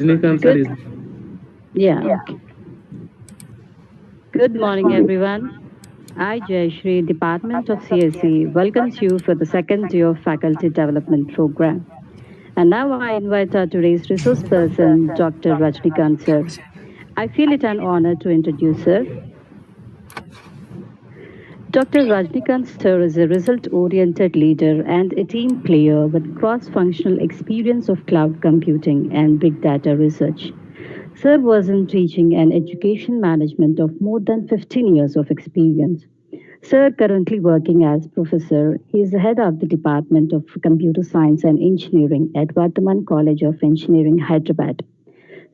Rajnikant sir Good, is yeah, okay. Good morning, everyone. I, Jayashree, Department of CSE, welcomes you for the second day of Faculty Development Program. And now I invite our today's resource person, Dr. Rajnikant sir. I feel it an honor to introduce her. Dr. Rajnikant sir is a result-oriented leader and a team player with cross-functional experience of cloud computing and big data research. Sir was in teaching and education management of more than 15 years of experience. Sir currently working as professor. He is the head of the Department of Computer Science and Engineering at Vardhaman College of Engineering, Hyderabad.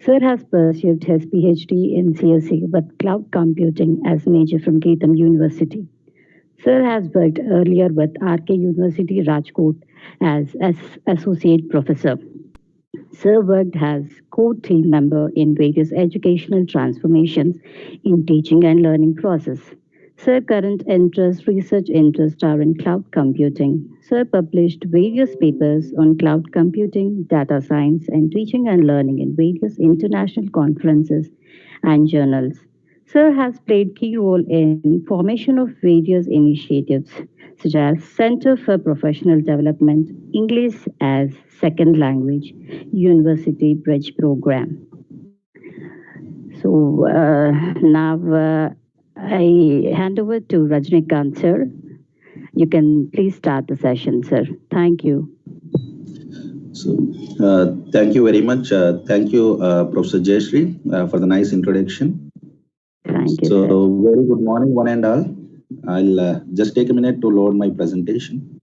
Sir has pursued his PhD in CSE with cloud computing as major from Geetham University. Sir has worked earlier with RK University, Rajkot as associate professor. Sir worked as core team member in various educational transformations in teaching and learning process. Sir current research interests are in cloud computing. Sir published various papers on cloud computing, data science, and teaching and learning in various international conferences and journals. Sir has played key role in formation of various initiatives such as Center for Professional Development, English as Second Language, University Bridge Program. So now I hand over to Rajnikant sir. You can please start the session, sir. Thank you. Thank you very much. Thank you, Professor Jayashree, for the nice introduction. Thank you, So, sir. very good morning, one and all. I'll just take a minute to load my presentation.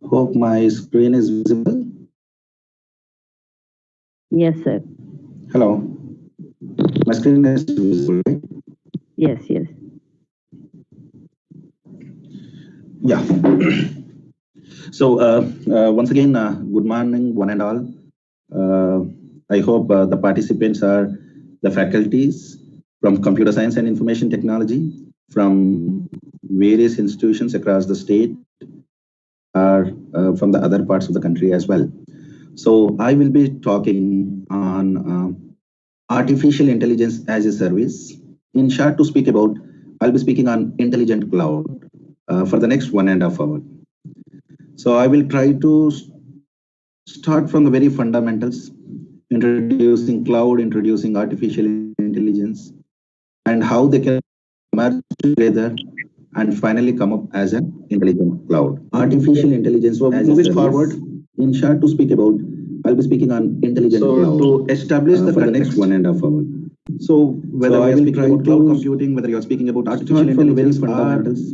Hope my screen is visible. Yes, sir. Hello. My screen is visible, right? Yes, yes. Yeah. So, once again, good morning, one and all. I hope the participants are the faculties from computer science and information technology from various institutions across the state or from the other parts of the country as well. So I will be talking on artificial intelligence as a service. In short, to speak about, I'll be speaking on intelligent cloud for the next 1.5 hours. So I will try to start from the very fundamentals, introducing cloud, introducing artificial intelligence, and how they can merge together and finally come up as an intelligent cloud. Artificial intelligence. So moving forward, in short, to speak about, I'll be speaking on intelligent cloud to establish the next 1.5 hours. So whether I will speaking about cloud computing, whether you are speaking about artificial intelligence, fundamentals,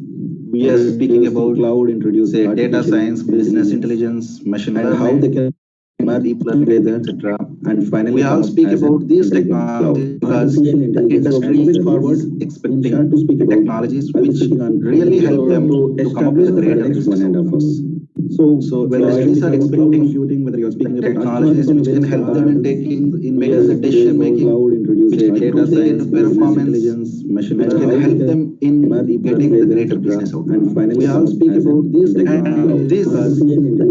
we are speaking about cloud, introducing data science, business intelligence, machine learning, how they can merge deep learning together, etc. And finally, we all speak about these technologies because the industry is forward expecting the technologies which really help them to come up with greater business outcomes. So when industries are expecting computing, whether you're speaking about technologies which can help them in making the decision making, which can improve their performance, which can help them in getting the greater business outcome. And finally, we all speak about these technologies. This the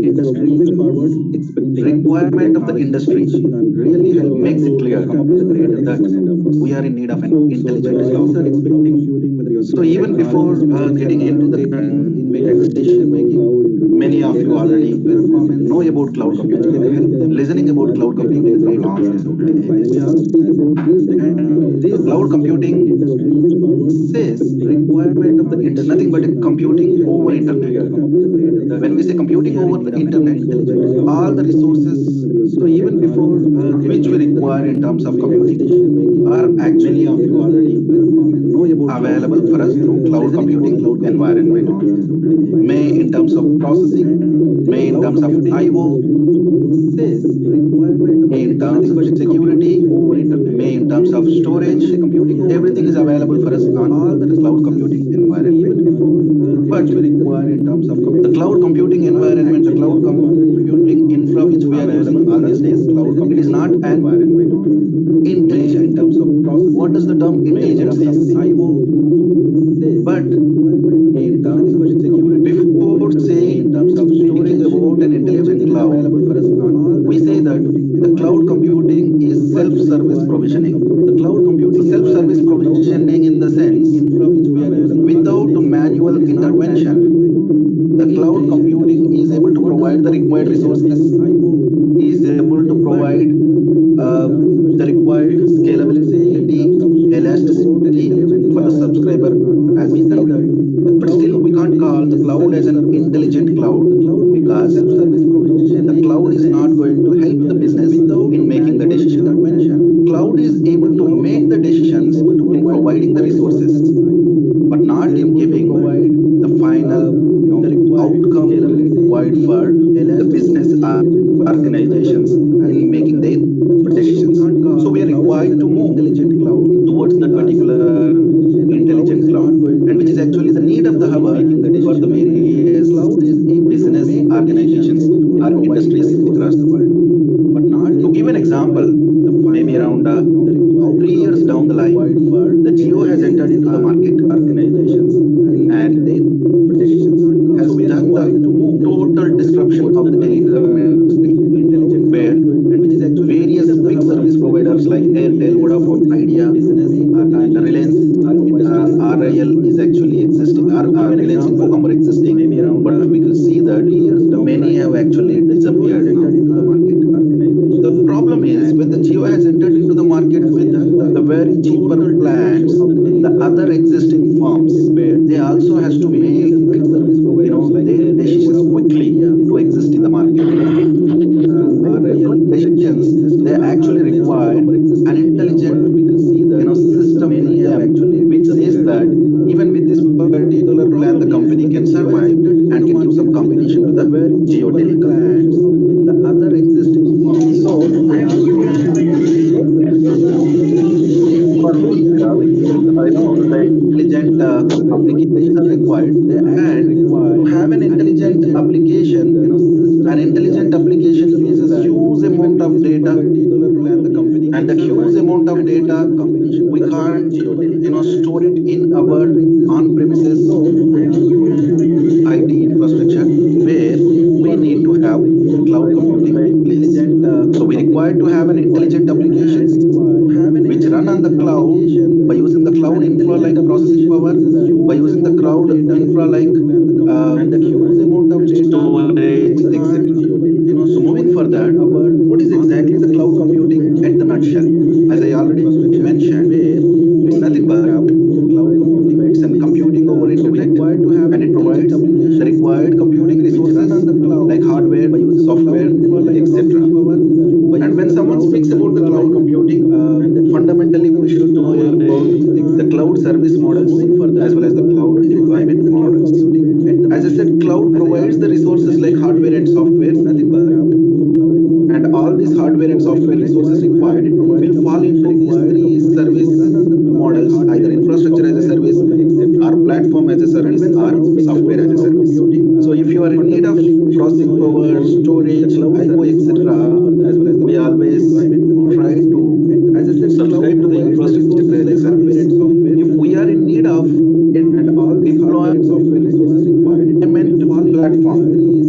industry forward expecting requirement of the industry really makes it clear that we are in need of an intelligent cloud. So even before getting into the decision making, many of you already know about cloud computing. Listening about cloud computing is a long this cloud computing says requirement of the internet, nothing but computing over internet. When we say computing over the internet, all the resources, so even before which we require in terms of computing, are actually of you already know available for us through cloud computing environment. May in terms of processing, may in terms of I/O, may in terms of security, may in terms of storage, everything is available for us on all the cloud computing environment. But we require in terms of the cloud computing environment, the cloud computing infra which we are using all these days cloud computing is not an intelligent in terms of process. What does the term intelligence is? But in terms of security, before saying in terms of speaking about an intelligent cloud, we say that the cloud computing is self-service provisioning. The cloud computing self-service provisioning in the sense without manual intervention. The cloud computing is able to provide the required resources, is able to provide the required scalability, elasticity for the subscriber, as we said. But still, we can't call the cloud as an intelligent cloud because the cloud is not going to help the business in making the decision. Cloud is able to make the decisions in providing the resources, but not in giving the final outcome required for the business organizations in making their decisions. So we are required to move towards that particular intelligent cloud, and which is actually the need of the hour for the various business organizations or industries across the world. But not to give an example, maybe around 3 years down the line, the Geo has entered into the market organizations and they has done the total disruption of the telecom industry, where various big service providers like Airtel, Vodafone, Idea, and Reliance, RIL is actually existing, Reliance Infocom are existing, but we can see that many have actually disappeared now into the market. The problem is when the Geo has entered into the market with the very cheaper plans, the other existing firms, they also has to make their decisions quickly to exist in the market. Decisions, they actually require an intelligent system in them, which says that even with this particular plan, the company can survive and can give some competition to the Geo Telecom. The other existing firms. So I know the intelligent applications are required, and to have an intelligent application, an intelligent application uses a huge amount of data, and the huge amount of data we can't store it in our on-premises IT infrastructure, where we need to have cloud computing in place. So we require to have an intelligent application which run on the cloud by using the cloud infra like processing power, by using the cloud infra like storage, etc. So moving further, what is exactly the cloud computing at the nutshell? As I already mentioned, it's nothing but cloud computing. It's a computing over internet, and it provides the required computing resources like hardware, software, etc. And when someone speaks about the cloud computing, fundamentally we should know about the cloud service models as well as the cloud deployment models. As I said, cloud provides the resources like hardware and software, and all these hardware and software resources required will fall into these three service models, either infrastructure as a service, or platform as a service, or software as a service. So if you are in need of processing power, storage, IO, etc., we always try to subscribe to the infrastructure as a service. If we are in need of deploying software resources required, platform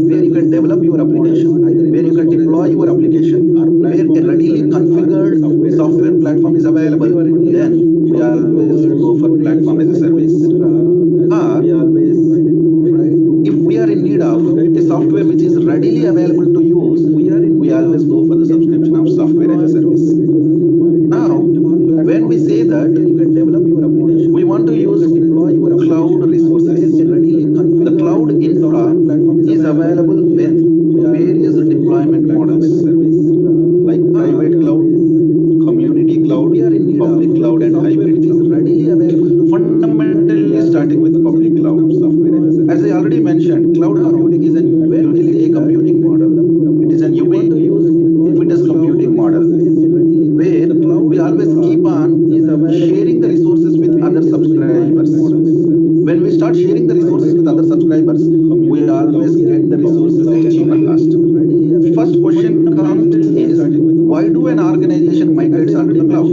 where you can develop your application, where you can deploy your application, where a readily configured software platform is available, then we always go for platform as a service. Or if we are in need of a software which is readily available to use, we always go for the subscription of software as a service. Now, when we say that we want to use cloud resources, the cloud infra is available with various deployment models like private cloud, community cloud, public cloud, and hybrid cloud. Fundamentally starting with the public cloud. As I already mentioned, cloud computing is a utility computing model. It is an ubiquitous why do an organization migrates onto the cloud?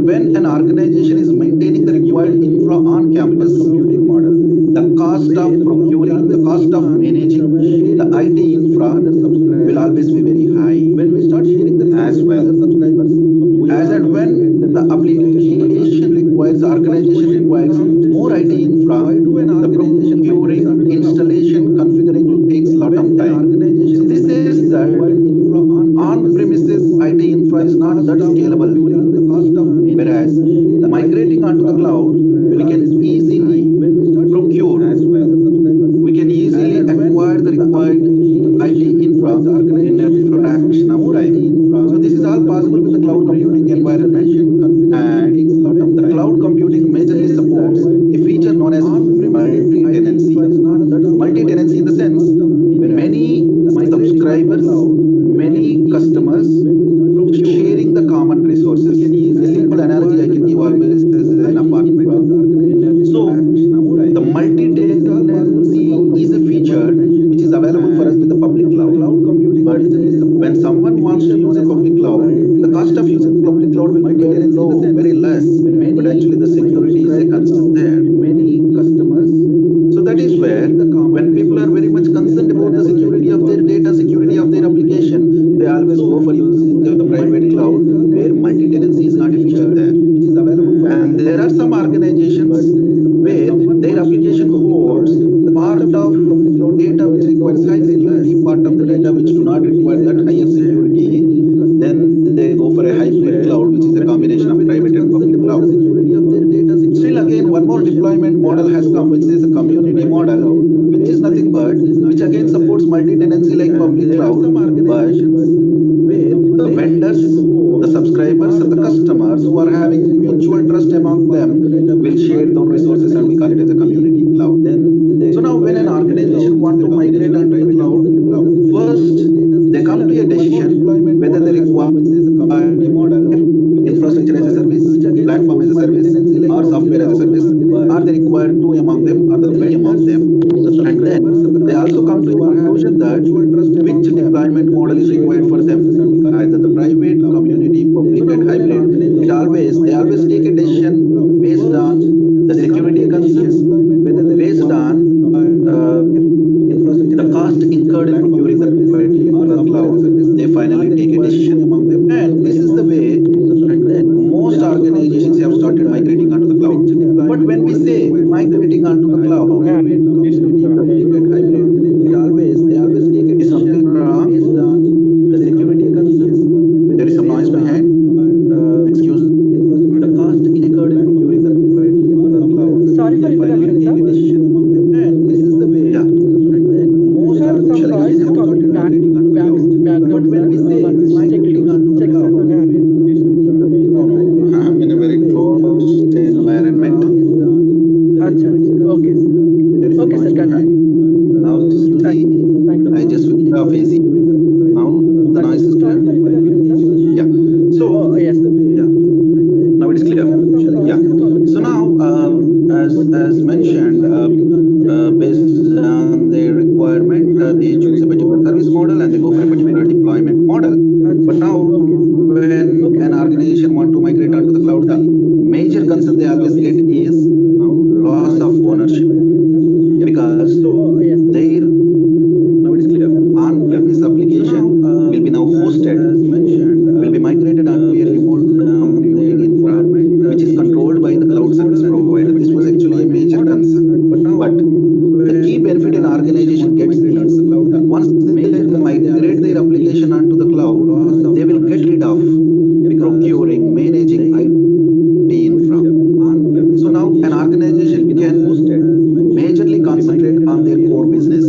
When an organization is maintaining the required infra on campus, the cost of procuring, the cost of managing the IT infra will always be very high. When we start sharing the as well, as and when the application requires, organization requires more IT infra, the procuring, installation, configuring takes a lot of time. This is that on-premises IT infra is not that scalable. Whereas the migrating onto the cloud, we can easily procure, we can easily acquire the required IT infra in a fraction of time. So this is all possible with the cloud computing environment, and the cloud computing majorly supports a feature known as multi-tenancy. Multi-tenancy in the sense many subscribers, many customers sharing the common resources. A simple analogy I can give always is an apartment. So the multi-tenancy is a feature which is available for us with the public cloud. But when someone wants to use a public cloud, the cost of using public cloud will be very low, very less. But actually the security is a concern there. Many customers. So that is where when people are very much concerned about the security of their data, security of their application, they always go for using the private cloud where multi-tenancy is not a feature there. And there are some organizations where their application holds part of data which requires high security, part of the data which do not require that higher security. Then they go for a hybrid cloud, which is a combination of private and public cloud. Still again, one more deployment model has come, which is a community model, which is nothing but, which again supports multi-tenancy like public cloud, but the vendors, the subscribers, and the customers who are having mutual trust among them will share those resources, and we call it as a community cloud. So now when an organization wants to migrate onto the cloud, first they come to a decision whether they require infrastructure as a service, platform as a service, or software as a service. Are they required two among them, or the three among them? And then they also come to a conclusion that which deployment model is required for them, either the private, community, public, and hybrid. They always take a decision based on the security concerns, based on the cost incurred in procuring the cloud. They finally take a decision among them, and this is the way most organizations have started migrating onto the cloud. But when we say migrating onto the cloud, they always take a decision based on the security concerns. There is some noise behind. Excuse me. The cost incurred in procuring the cloud. Sorry for interruption, sir. And this is the way. Yeah. Most organizations have started migrating onto the cloud. But when we say migrating onto the cloud, I'm in a very closed environment. Okay, sir. Okay, sir. Now I just switched off AC. Now the noise is clear. Yeah. So Yes. yeah. Now it is clear. Yeah. So now, as mentioned, based on their requirement, they choose a particular service model and they go for a particular deployment model. But now, when an organization wants to migrate onto the cloud, the major concern they always get is loss of ownership, because their now it is clear on-premise application will be now hosted, will be migrated onto a remote environment, which is controlled by the cloud service provider. This was actually a major concern. But the key benefit an organization gets is once they migrate their application onto the cloud, they will get rid of procuring, managing IT infra. So now an organization can majorly concentrate on their core business.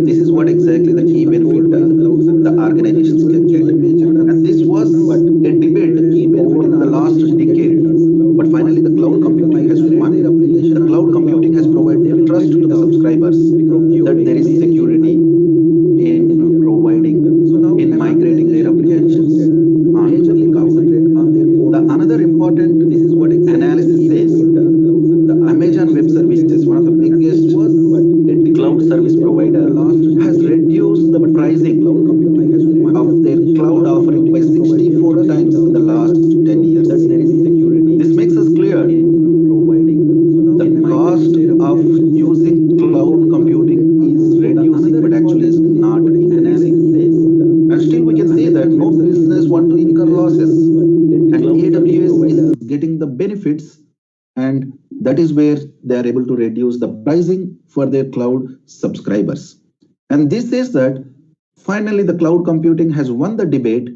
This is what exactly the key benefit the organizations can get. And this was a debate over the last decade. But finally, the cloud computing has won. The cloud computing has provided trust to the subscribers that there is security in providing, in migrating their applications. Majorly concentrate on their core. The another important analysis says the Amazon Web Services, one of the biggest cloud service provider, has reduced the pricing of their cloud offering by 64 times in the last 10 years. This makes us clear the cost of using cloud computing is reducing, but actually is not increasing. And still we can say that no business want to incur losses, and AWS is getting the benefits, and that is where they are able to reduce the pricing for their cloud subscribers. And this says that finally the cloud computing has won the debate,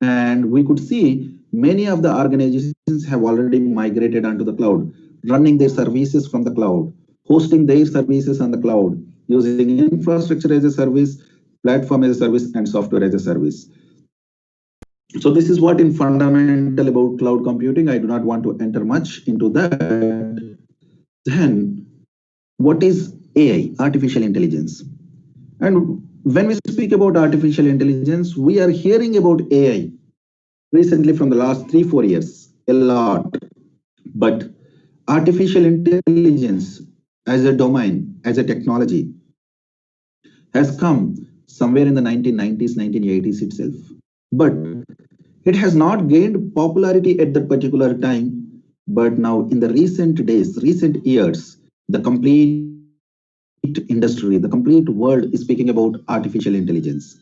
and we could see many of the organizations have already migrated onto the cloud, running their services from the cloud, hosting their services on the cloud, using infrastructure as a service, platform as a service, and software as a service. So this is what in fundamental about cloud computing. I do not want to enter much into that. Then what is AI, artificial intelligence? And when we speak about artificial intelligence, we are hearing about AI recently from the last 3-4 years a lot. But artificial intelligence as a domain, as a technology, has come somewhere in the 1990s, 1980s itself. But it has not gained popularity at that particular time. But now in the recent days, recent years, the complete industry, the complete world is speaking about artificial intelligence.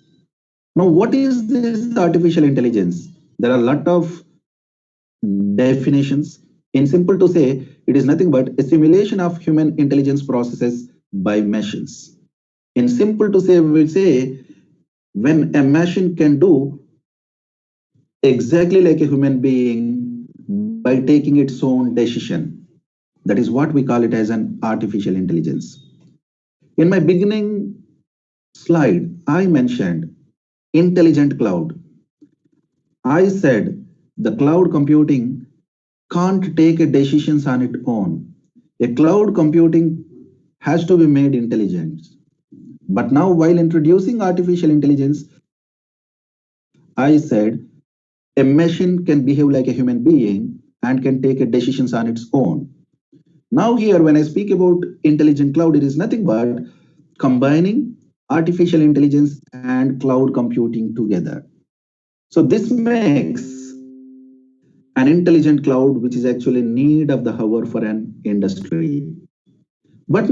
Now, what is this artificial intelligence? There are a lot of definitions. In simple to say, it is nothing but a simulation of human intelligence processes by machines. In simple to say, we will say when a machine can do exactly like a human being by taking its own decision. That is what we call it as an artificial intelligence. In my beginning slide, I mentioned intelligent cloud. I said the cloud computing can't take a decisions on its own. A cloud computing has to be made intelligent. But now while introducing artificial intelligence, I said a machine can behave like a human being and can take a decisions on its own. Now here, when I speak about intelligent cloud, it is nothing but combining artificial intelligence and cloud computing together. So this makes an intelligent cloud, which is actually need of the hour for an industry. But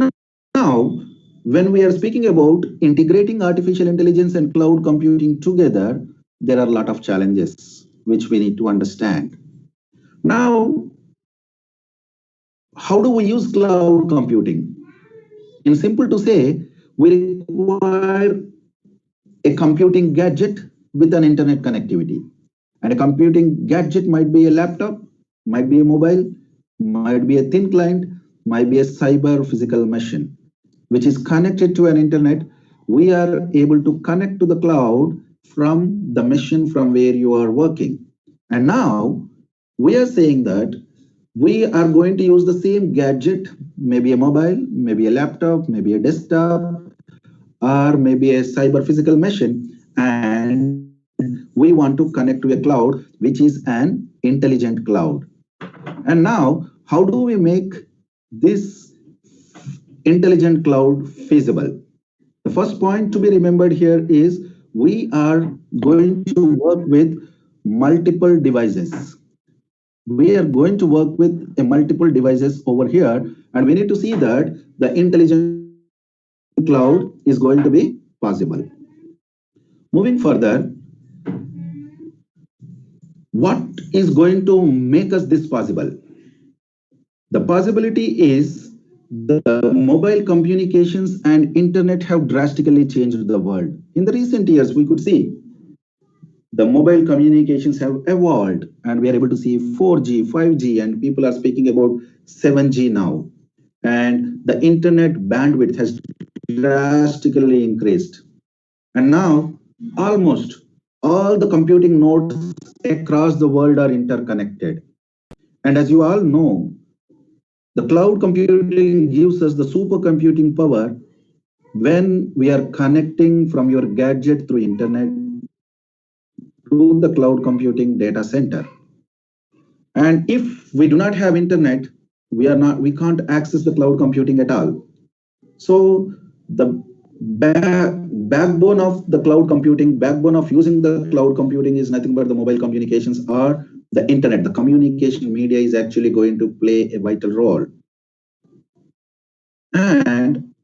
now, when we are speaking about integrating artificial intelligence and cloud computing together, there are a lot of challenges which we need to understand. Now, how do we use cloud computing? In simple to say, we require a computing gadget with an internet connectivity. And a computing gadget might be a laptop, might be a mobile, might be a thin client, might be a cyber physical machine, which is connected to an internet. We are able to connect to the cloud from the machine from where you are working. And now we are saying that we are going to use the same gadget, maybe a mobile, maybe a laptop, maybe a desktop, or maybe a cyber physical machine, and we want to connect to a cloud which is an intelligent cloud. And now, how do we make this intelligent cloud feasible? The first point to be remembered here is we are going to work with multiple devices. We are going to work with a multiple devices over here, and we need to see that the intelligent cloud is going to be possible. Moving further, what is going to make us this possible? The possibility is the mobile communications and internet have drastically changed the world. In the recent years, we could see the mobile communications have evolved, and we are able to see 4G, 5G, and people are speaking about 7G now. And the internet bandwidth has drastically increased. And now almost all the computing nodes across the world are interconnected. And as you all know, the cloud computing gives us the supercomputing power when we are connecting from your gadget through internet to the cloud computing data center. And if we do not have internet, we can't access the cloud computing at all. So the backbone of the cloud computing, backbone of using the cloud computing is nothing but the mobile communications or the internet. The communication media is actually going to play a vital role. And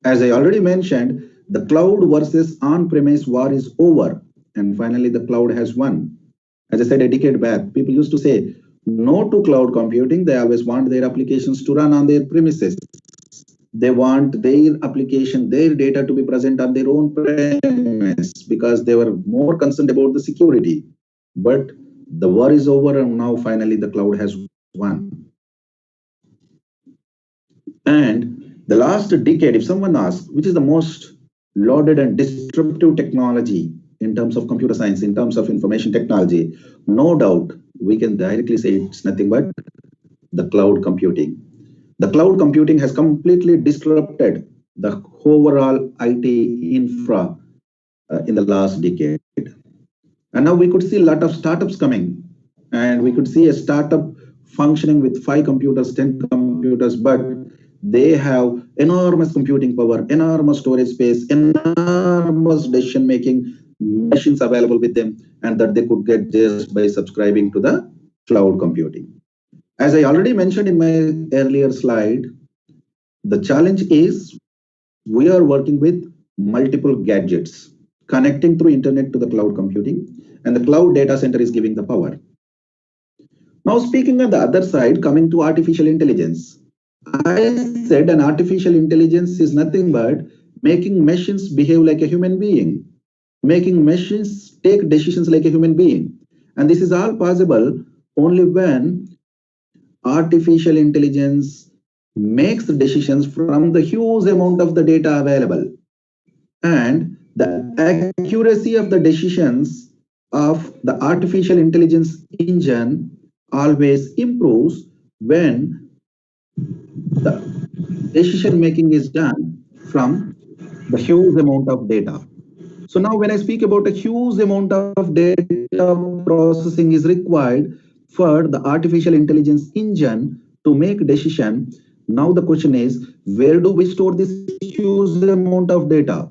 as I already mentioned, the cloud versus on-premise war is over. And finally, the cloud has won. As I said a decade back, people used to say no to cloud computing. They always want their applications to run on their premises. They want their application, their data to be present on their own premise because they were more concerned about the security. But the war is over, and now finally the cloud has won. And the last decade, if someone asks, which is the most lauded and disruptive technology in terms of computer science, in terms of information technology, no doubt we can directly say it's nothing but the cloud computing. The cloud computing has completely disrupted the overall IT infra in the last decade. And now we could see a lot of startups coming, and we could see a startup functioning with 5 computers, 10 computers, but they have enormous computing power, enormous storage space, enormous decision making machines available with them, and that they could get just by subscribing to the cloud computing. As I already mentioned in my earlier slide, the challenge is we are working with multiple gadgets connecting through internet to the cloud computing, and the cloud data center is giving the power. Now, speaking on the other side, coming to artificial intelligence, I said an artificial intelligence is nothing but making machines behave like a human being, making machines take decisions like a human being. And this is all possible only when artificial intelligence makes decisions from the huge amount of the data available. And the accuracy of the decisions of the artificial intelligence engine always improves when the decision making is done from the huge amount of data. So now when I speak about a huge amount of data processing is required for the artificial intelligence engine to make decision, now the question is, where do we store this huge amount of data?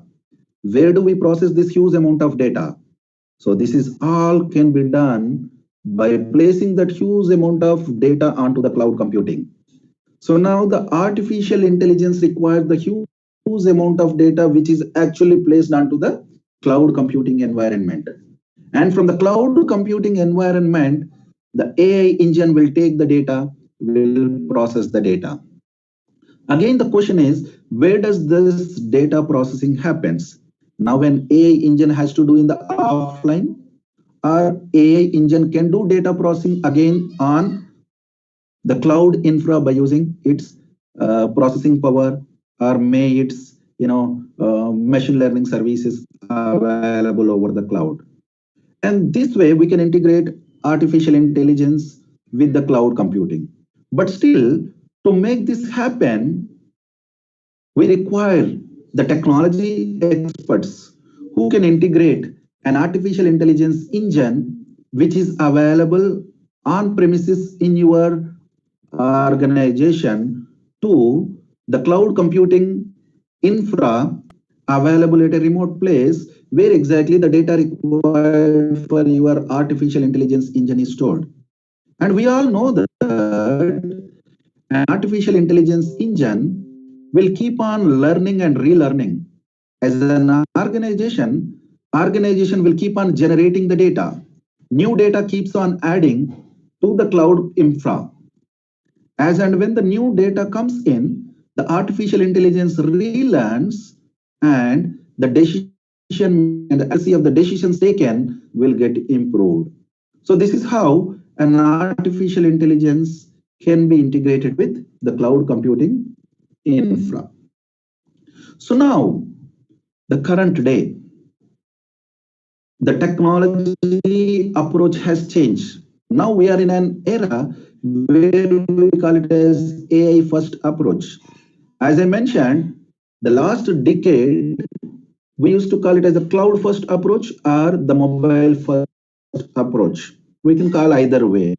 Where do we process this huge amount of data? So this is all can be done by placing that huge amount of data onto the cloud computing. So now the artificial intelligence requires the huge amount of data which is actually placed onto the cloud computing environment. And from the cloud computing environment, the AI engine will take the data, will process the data. Again, the question is, where does this data processing happens? Now, when AI engine has to do in the offline, or AI engine can do data processing again on the cloud infra by using its processing power, or may its machine learning services available over the cloud. And this way we can integrate artificial intelligence with the cloud computing. But still, to make this happen, we require the technology experts who can integrate an artificial intelligence engine which is available on premises in your organization to the cloud computing infra available at a remote place where exactly the data required for your artificial intelligence engine is stored. And we all know that an artificial intelligence engine will keep on learning and relearning. As an organization will keep on generating the data. New data keeps on adding to the cloud infra. As and when the new data comes in, the artificial intelligence relearns, and the decision and the accuracy of the decisions taken will get improved. So this is how an artificial intelligence can be integrated with the cloud computing infra. So now, the current day, the technology approach has changed. Now we are in an era where we call it as AI first approach. As I mentioned, the last decade, we used to call it as a cloud first approach or the mobile first approach. We can call either way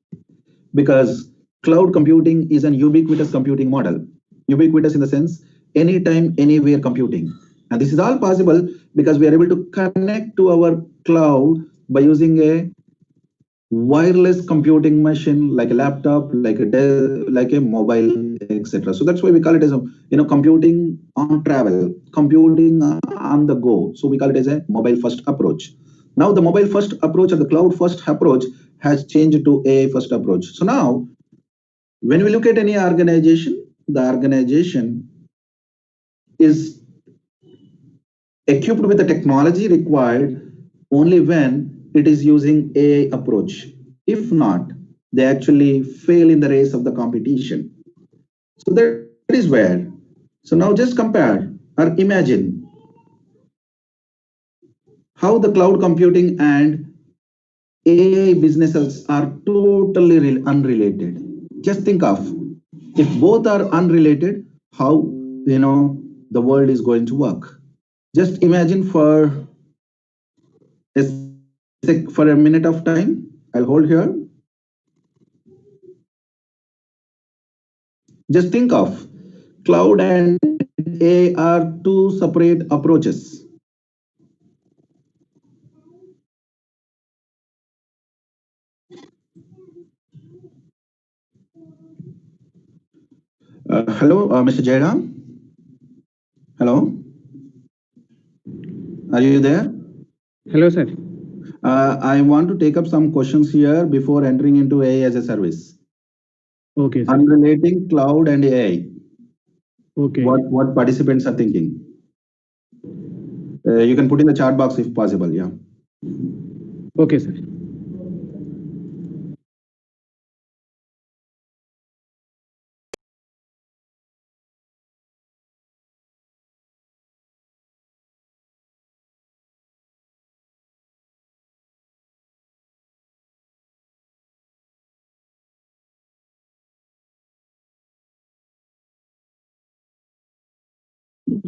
because cloud computing is an ubiquitous computing model. Ubiquitous in the sense anytime, anywhere computing. And this is all possible because we are able to connect to our cloud by using a wireless computing machine like a laptop, like a mobile, etc. So that's why we call it as a computing on travel, computing on the go. So we call it as a mobile first approach. Now the mobile first approach or the cloud first approach has changed to AI first approach. So now when we look at any organization, the organization is equipped with the technology required only when it is using AI approach. If not, they actually fail in the race of the competition. So that is where. So now just compare or imagine how the cloud computing and AI businesses are totally unrelated. Just think of if both are unrelated, how the world is going to work. Just imagine for a minute of time. I'll hold here. Just think of cloud and AI are two separate approaches. Hello, Mr. Jairam. Hello, are you there? Hello, sir. I want to take up some questions here before entering into AI as a service. Okay, sir. Unrelating cloud and AI. Okay. What participants are thinking? You can put in the chat box if possible. Yeah. Okay, sir.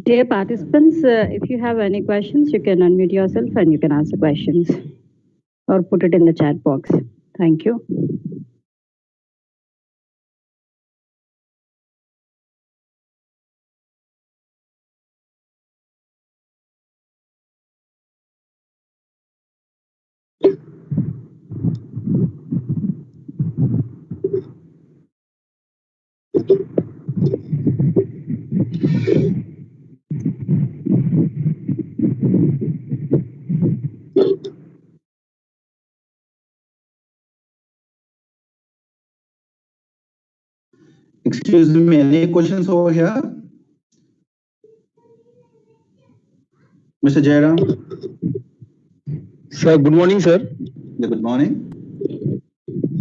Dear participants, if you have any questions, you can unmute yourself and you can ask the questions or put it in the chat box. Thank you. Excuse me, any questions over here? Mr. Jairam? Sir, good morning, sir. Yeah, good morning.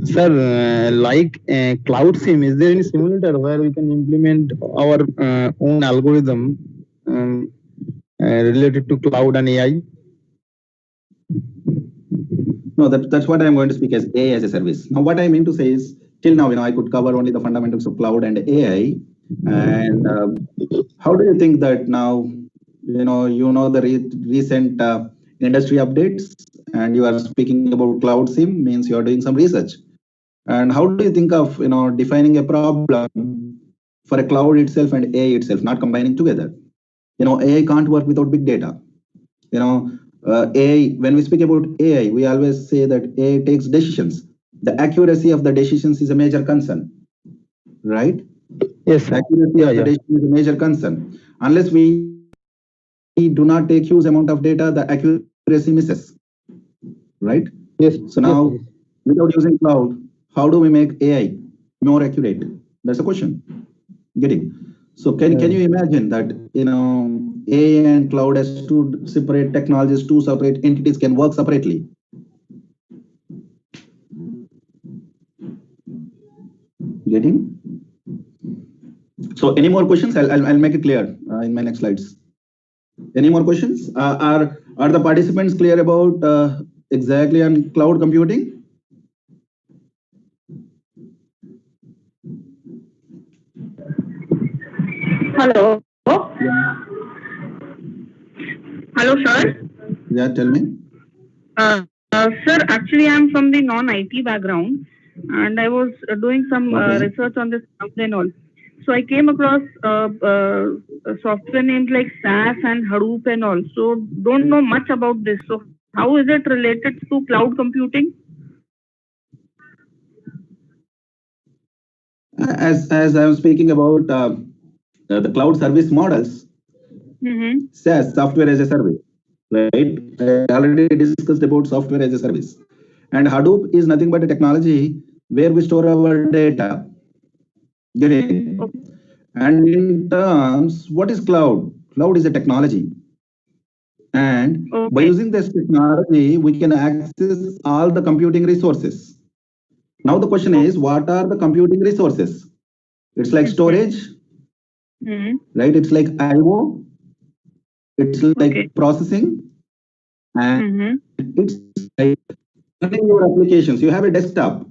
Sir, like Cloud SIM, is there any simulator where we can implement our own algorithm related to cloud and AI? No, that's what I'm going to speak as AI as a service. Now, what I mean to say is, till now, I could cover only the fundamentals of cloud and AI. And how do you think that now, the recent industry updates, and you are speaking about cloud SIM means you are doing some research. And how do you think of defining a problem for a cloud itself and AI itself, not combining together? AI can't work without big data. AI, when we speak about AI, we always say that AI takes decisions. The accuracy of the decisions is a major concern, right? Yes, sir. The accuracy of the decision is a major concern. Unless we do not take huge amount of data, the accuracy misses, right? Yes. So now, yes, without using cloud, how do we make AI more accurate? That's a question. Getting. So can you imagine that AI and cloud as two separate technologies, two separate entities can work separately? Getting. So any more questions? I'll make it clear in my next slides. Any more questions? Are the participants clear about exactly on cloud computing? Hello. Yeah. Hello, sir. Yeah, tell me. Sir, actually, I'm from the non-IT background, and I was doing some research on this cloud and all. So I came across a software named like SAS and Hadoop and also don't know much about this. So how is it related to cloud computing? As I was speaking about the cloud service models, SaaS, software as a service, right? I already discussed about software as a service. And Hadoop is nothing but a technology where we store our data. Getting? And in terms, what is cloud? Cloud is a technology. And by using this technology, we can access all the computing resources. Now the question is, what are the computing resources? It's like storage, right? It's like IO, it's like processing, and it's like running your applications. You have a desktop,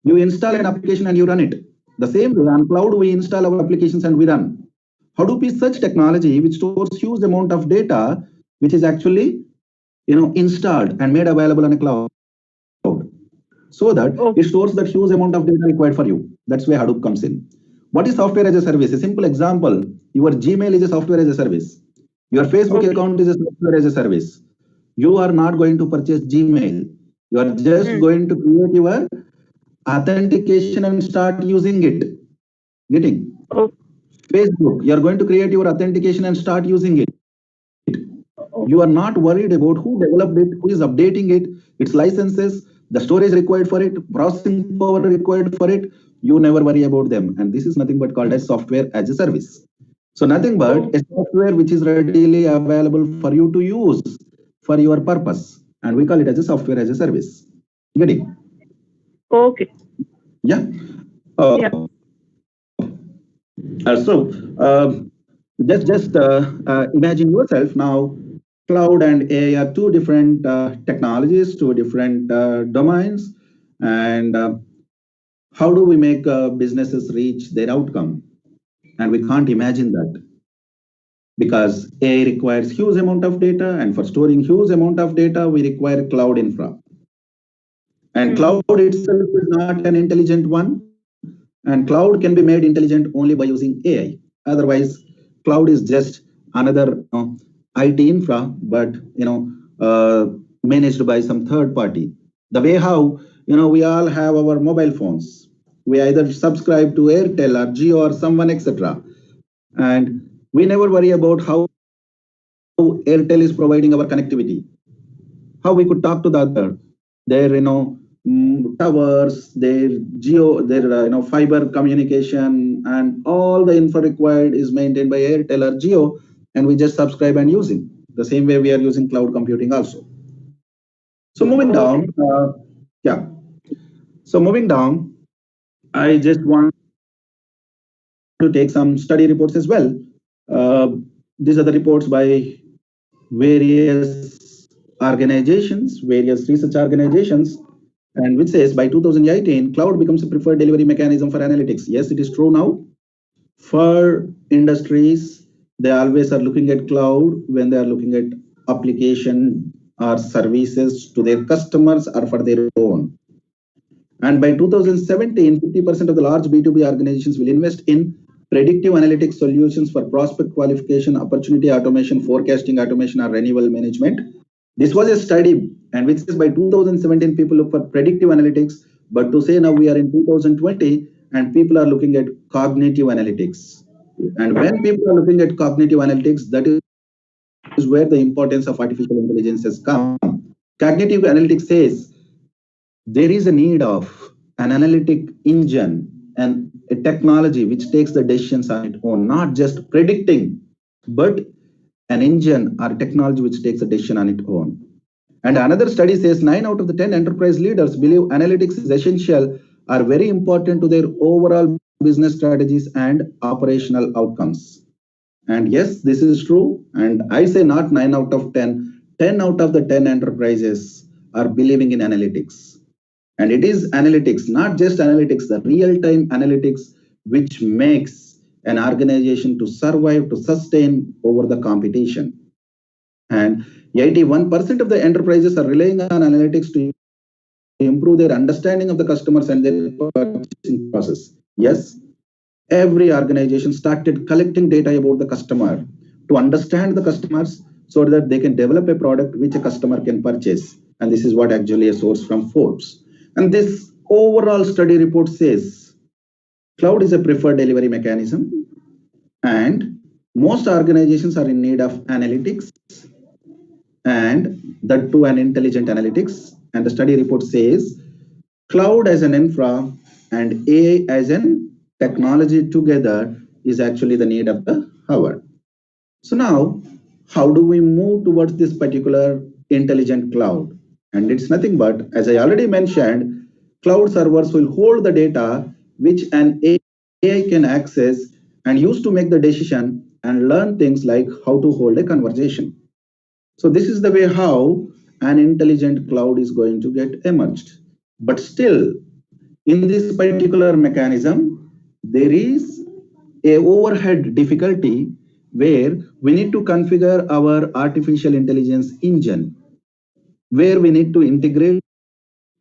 you install an application and you run it. The same way on cloud, we install our applications and we run. Hadoop is such technology which stores huge amount of data, which is actually installed and made available on a cloud, so that it stores that huge amount of data required for you. That's where Hadoop comes in. What is software as a service? A simple example: your Gmail is a software as a service. Your Facebook account is a software as a service. You are not going to purchase Gmail. You are just going to create your authentication and start using it. Getting? Facebook, you are going to create your authentication and start using it. You are not worried about who developed it, who is updating it, its licenses, the storage required for it, processing power required for it. You never worry about them. And this is nothing but called as software as a service. So nothing but a software which is readily available for you to use for your purpose. And we call it as a software as a service. Getting? Okay. Yeah. Just imagine yourself now. Cloud and AI are two different technologies, two different domains, and how do we make businesses reach their outcome? And we can't imagine that, because AI requires huge amount of data, and for storing huge amount of data, we require cloud infra. And cloud itself is not an intelligent one, and cloud can be made intelligent only by using AI. Otherwise, cloud is just another IT infra, but managed by some third party. The way how we all have our mobile phones. We either subscribe to Airtel or Jio or someone, etc. And we never worry about how Airtel is providing our connectivity, how we could talk to the other, their towers, their fiber communication, and all the info required is maintained by Airtel or Jio, and we just subscribe and use it. The same way we are using cloud computing also. So moving down, So moving down, I just want to take some study reports as well. These are the reports by various organizations, various research organizations, and which says by 2018, cloud becomes a preferred delivery mechanism for analytics. Yes, it is true now. For industries, they always are looking at cloud when they are looking at application or services to their customers or for their own. And by 2017, 50% of the large B2B organizations will invest in predictive analytics solutions for prospect qualification, opportunity automation, forecasting automation, or renewal management. This was a study, and which says by 2017, people look for predictive analytics, but to say now we are in 2020, and people are looking at cognitive analytics. And when people are looking at cognitive analytics, that is where the importance of artificial intelligence has come. Cognitive analytics says there is a need of an analytic engine and a technology which takes the decisions on its own, not just predicting, but an engine or technology which takes a decision on its own. And another study says 9 out of the 10 enterprise leaders believe analytics is essential or very important to their overall business strategies and operational outcomes. And yes, this is true. And I say not 9 out of 10, 10 out of the 10 enterprises are believing in analytics. And it is analytics, not just analytics, the real-time analytics, which makes an organization to survive, to sustain over the competition. And 81% of the enterprises are relying on analytics to improve their understanding of the customers and their purchasing process. Yes, every organization started collecting data about the customer to understand the customers so that they can develop a product which a customer can purchase. And this is what actually a source from Forbes. And this overall study report says cloud is a preferred delivery mechanism, and most organizations are in need of analytics, and that too an intelligent analytics. And the study report says cloud as an infra and AI as an technology together is actually the need of the hour. So now, how do we move towards this particular intelligent cloud? And it's nothing but, as I already mentioned, cloud servers will hold the data which an AI can access and use to make the decision and learn things like how to hold a conversation. So this is the way how an intelligent cloud is going to get emerged. But still, in this particular mechanism, there is a overhead difficulty where we need to configure our artificial intelligence engine, where we need to integrate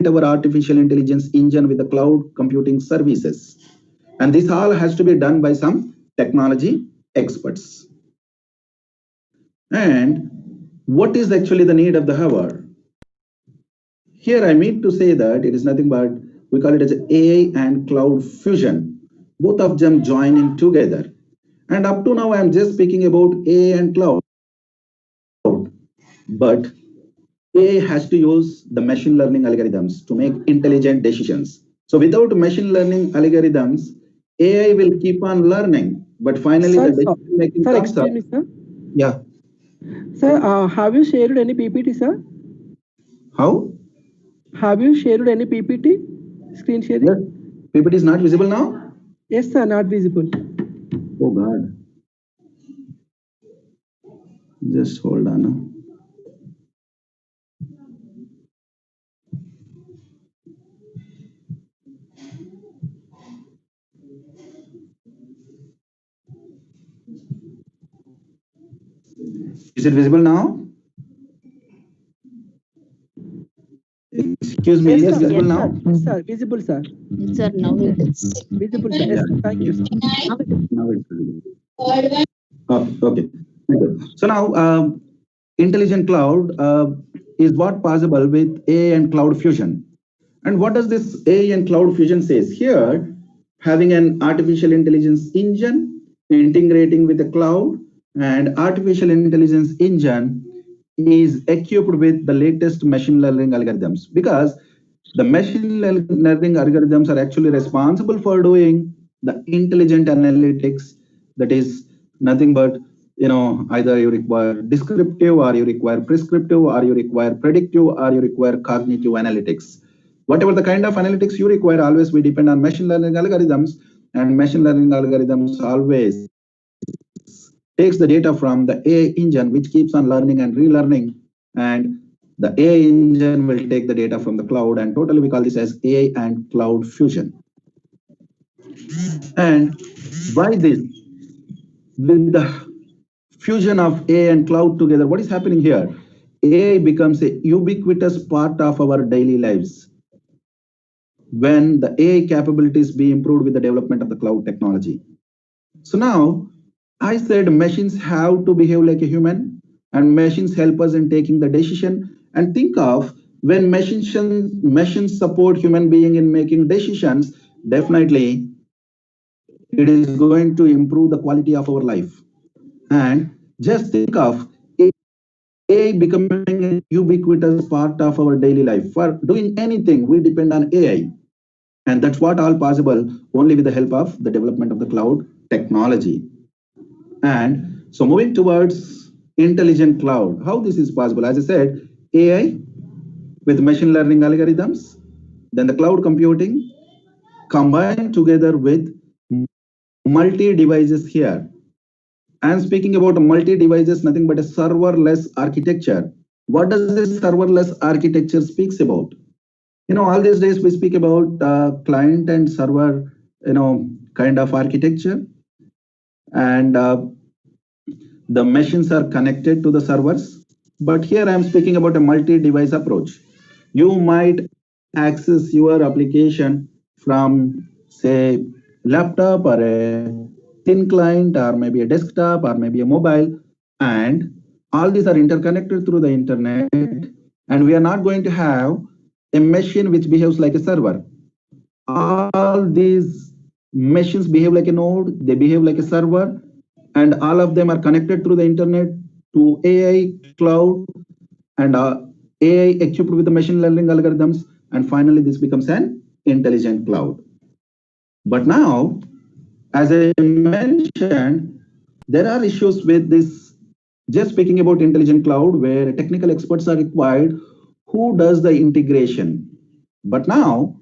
our artificial intelligence engine with the cloud computing services. And this all has to be done by some technology experts. And what is actually the need of the hour? Here I mean to say that it is nothing but, we call it as AI and cloud fusion, both of them joining together. And up to now, I'm just speaking about AI and cloud, but AI has to use the machine learning algorithms to make intelligent decisions. So without machine learning algorithms, AI will keep on learning, but finally Sir, the decision making sir, comes up. excuse me, sir. Yeah. Sir, have you shared any PPT, sir? How? Have you shared any PPT? Screen sharing? Yes. PPT is not visible now? Yes, sir, not visible. Oh God. Just hold on. Is it visible now? Excuse me, Yes, is it sir. visible Yes, now? Yes, sir, visible, sir. Sir, now it is. Visible, sir. Yes, sir. Thank you, sir. Now it's visible. Oh, okay. So now, intelligent cloud is what possible with AI and cloud fusion. And what does this AI and cloud fusion says? Here, having an artificial intelligence engine integrating with the cloud, and artificial intelligence engine is equipped with the latest machine learning algorithms, because the machine learning algorithms are actually responsible for doing the intelligent analytics. That is nothing but, either you require descriptive, or you require prescriptive, or you require predictive, or you require cognitive analytics. Whatever the kind of analytics you require, always we depend on machine learning algorithms, and machine learning algorithms always takes the data from the AI engine, which keeps on learning and relearning, and the AI engine will take the data from the cloud, and totally we call this as AI and cloud fusion. And by this, with the fusion of AI and cloud together, what is happening here? AI becomes a ubiquitous part of our daily lives when the AI capabilities be improved with the development of the cloud technology. So now, I said machines have to behave like a human, and machines help us in taking the decision. And think of, when machines support human being in making decisions, definitely it is going to improve the quality of our life. And just think of AI becoming a ubiquitous part of our daily life. For doing anything, we depend on AI. And that's what all possible only with the help of the development of the cloud technology. And so moving towards intelligent cloud, how this is possible? As I said, AI with machine learning algorithms, then the cloud computing combined together with multi-devices here. I'm speaking about multi-devices, nothing but a serverless architecture. What does this serverless architecture speaks about? All these days we speak about client and server, kind of architecture, and the machines are connected to the servers. But here I'm speaking about a multi-device approach. You might access your application from, say, laptop or a thin client or maybe a desktop or maybe a mobile, and all these are interconnected through the internet, and we are not going to have a machine which behaves like a server. All these machines behave like a node, they behave like a server, and all of them are connected through the internet to AI cloud, and AI equipped with the machine learning algorithms, and finally this becomes an intelligent cloud. But now, as I mentioned, there are issues with this. Just speaking about intelligent cloud, where technical experts are required, who does the integration? But now,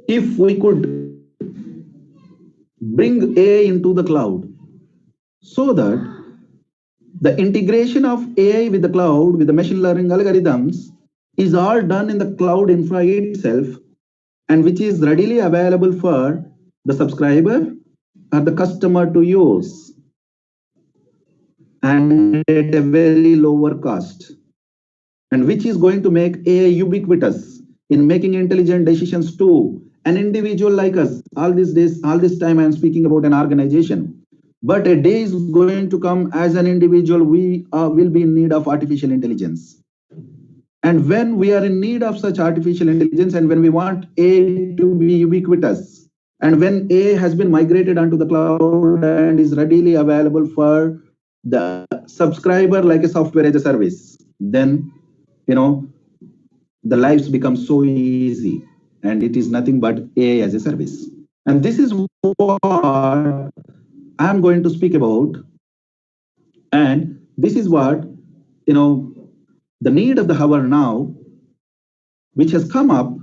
if we could bring AI into the cloud so that the integration of AI with the cloud, with the machine learning algorithms, is all done in the cloud infra itself, and which is readily available for the subscriber or the customer to use, and at a very lower cost, and which is going to make AI ubiquitous in making intelligent decisions to an individual like us. All these days, all this time I am speaking about an organization, but a day is going to come as an individual we will be in need of artificial intelligence. And when we are in need of such artificial intelligence, and when we want AI to be ubiquitous, and when AI has been migrated onto the cloud and is readily available for the subscriber like a software as a service, then the lives become so easy, and it is nothing but AI as a service. And this is what I'm going to speak about, and this is what the need of the hour now, which has come up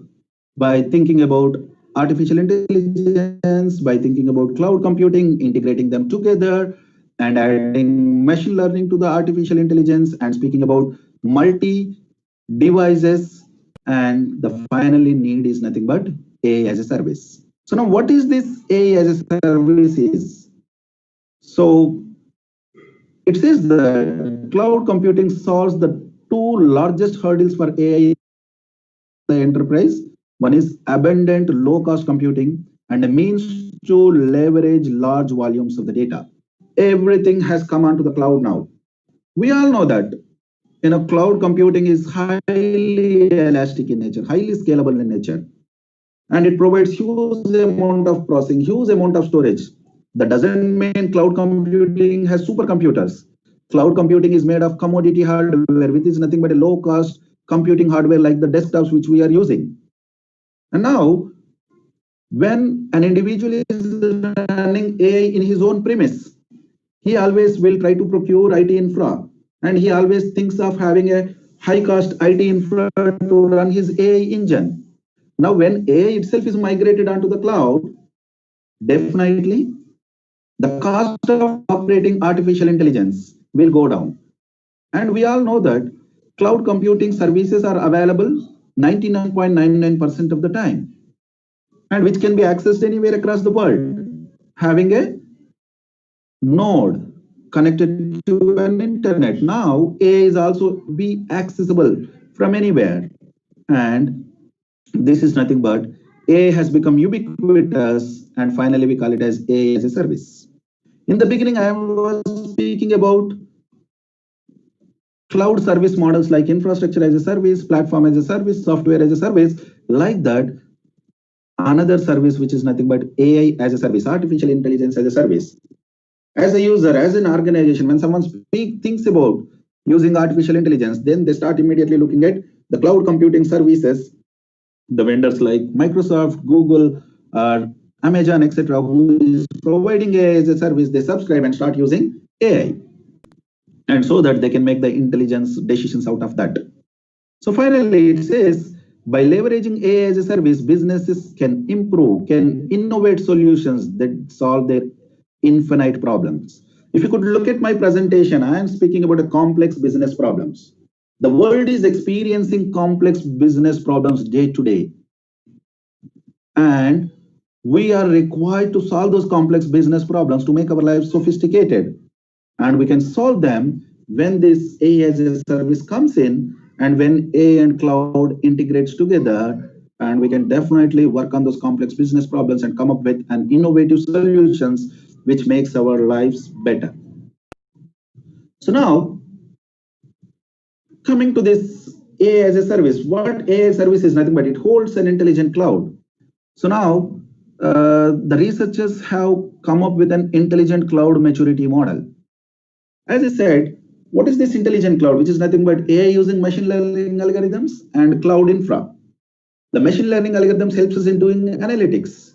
by thinking about artificial intelligence, by thinking about cloud computing, integrating them together, and adding machine learning to the artificial intelligence, and speaking about multi devices, and the finally need is nothing but AI as a service. So now what is this AI as a service is? So it says that cloud computing solves the two largest hurdles for AI the enterprise. One is abundant low-cost computing and a means to leverage large volumes of the data. Everything has come onto the cloud now. We all know that cloud computing is highly elastic in nature, highly scalable in nature, and it provides huge amount of processing, huge amount of storage. That doesn't mean cloud computing has supercomputers. Cloud computing is made of commodity hardware, which is nothing but a low-cost computing hardware like the desktops which we are using. And now, when an individual is running AI in his own premise, he always will try to procure IT infra, and he always thinks of having a high-cost IT infra to run his AI engine. Now, when AI itself is migrated onto the cloud, definitely the cost of operating artificial intelligence will go down. And we all know that cloud computing services are available 99.99% of the time, and which can be accessed anywhere across the world, having a node connected to an internet. Now AI is also be accessible from anywhere, and this is nothing but AI has become ubiquitous, and finally we call it as AI as a service. In the beginning, I was speaking about cloud service models like infrastructure as a service, platform as a service, software as a service. Like that, another service which is nothing but AI as a service, artificial intelligence as a service. As a user, as an organization, when someone thinks about using artificial intelligence, then they start immediately looking at the cloud computing services, the vendors like Microsoft, Google, or Amazon, etc., who is providing AI as a service. They subscribe and start using AI, and so that they can make the intelligence decisions out of that. So finally, it says, by leveraging AI as a service, businesses can improve, can innovate solutions that solve their infinite problems. If you could look at my presentation, I am speaking about a complex business problems. The world is experiencing complex business problems day to day, and we are required to solve those complex business problems to make our lives sophisticated, and we can solve them when this AI as a service comes in, and when AI and cloud integrates together, and we can definitely work on those complex business problems and come up with an innovative solutions which makes our lives better. So now, coming to this AI as a service, what AI service is nothing but it holds an intelligent cloud. So now, the researchers have come up with an intelligent cloud maturity model. As I said, what is this intelligent cloud, which is nothing but AI using machine learning algorithms and cloud infra. The machine learning algorithms helps us in doing analytics.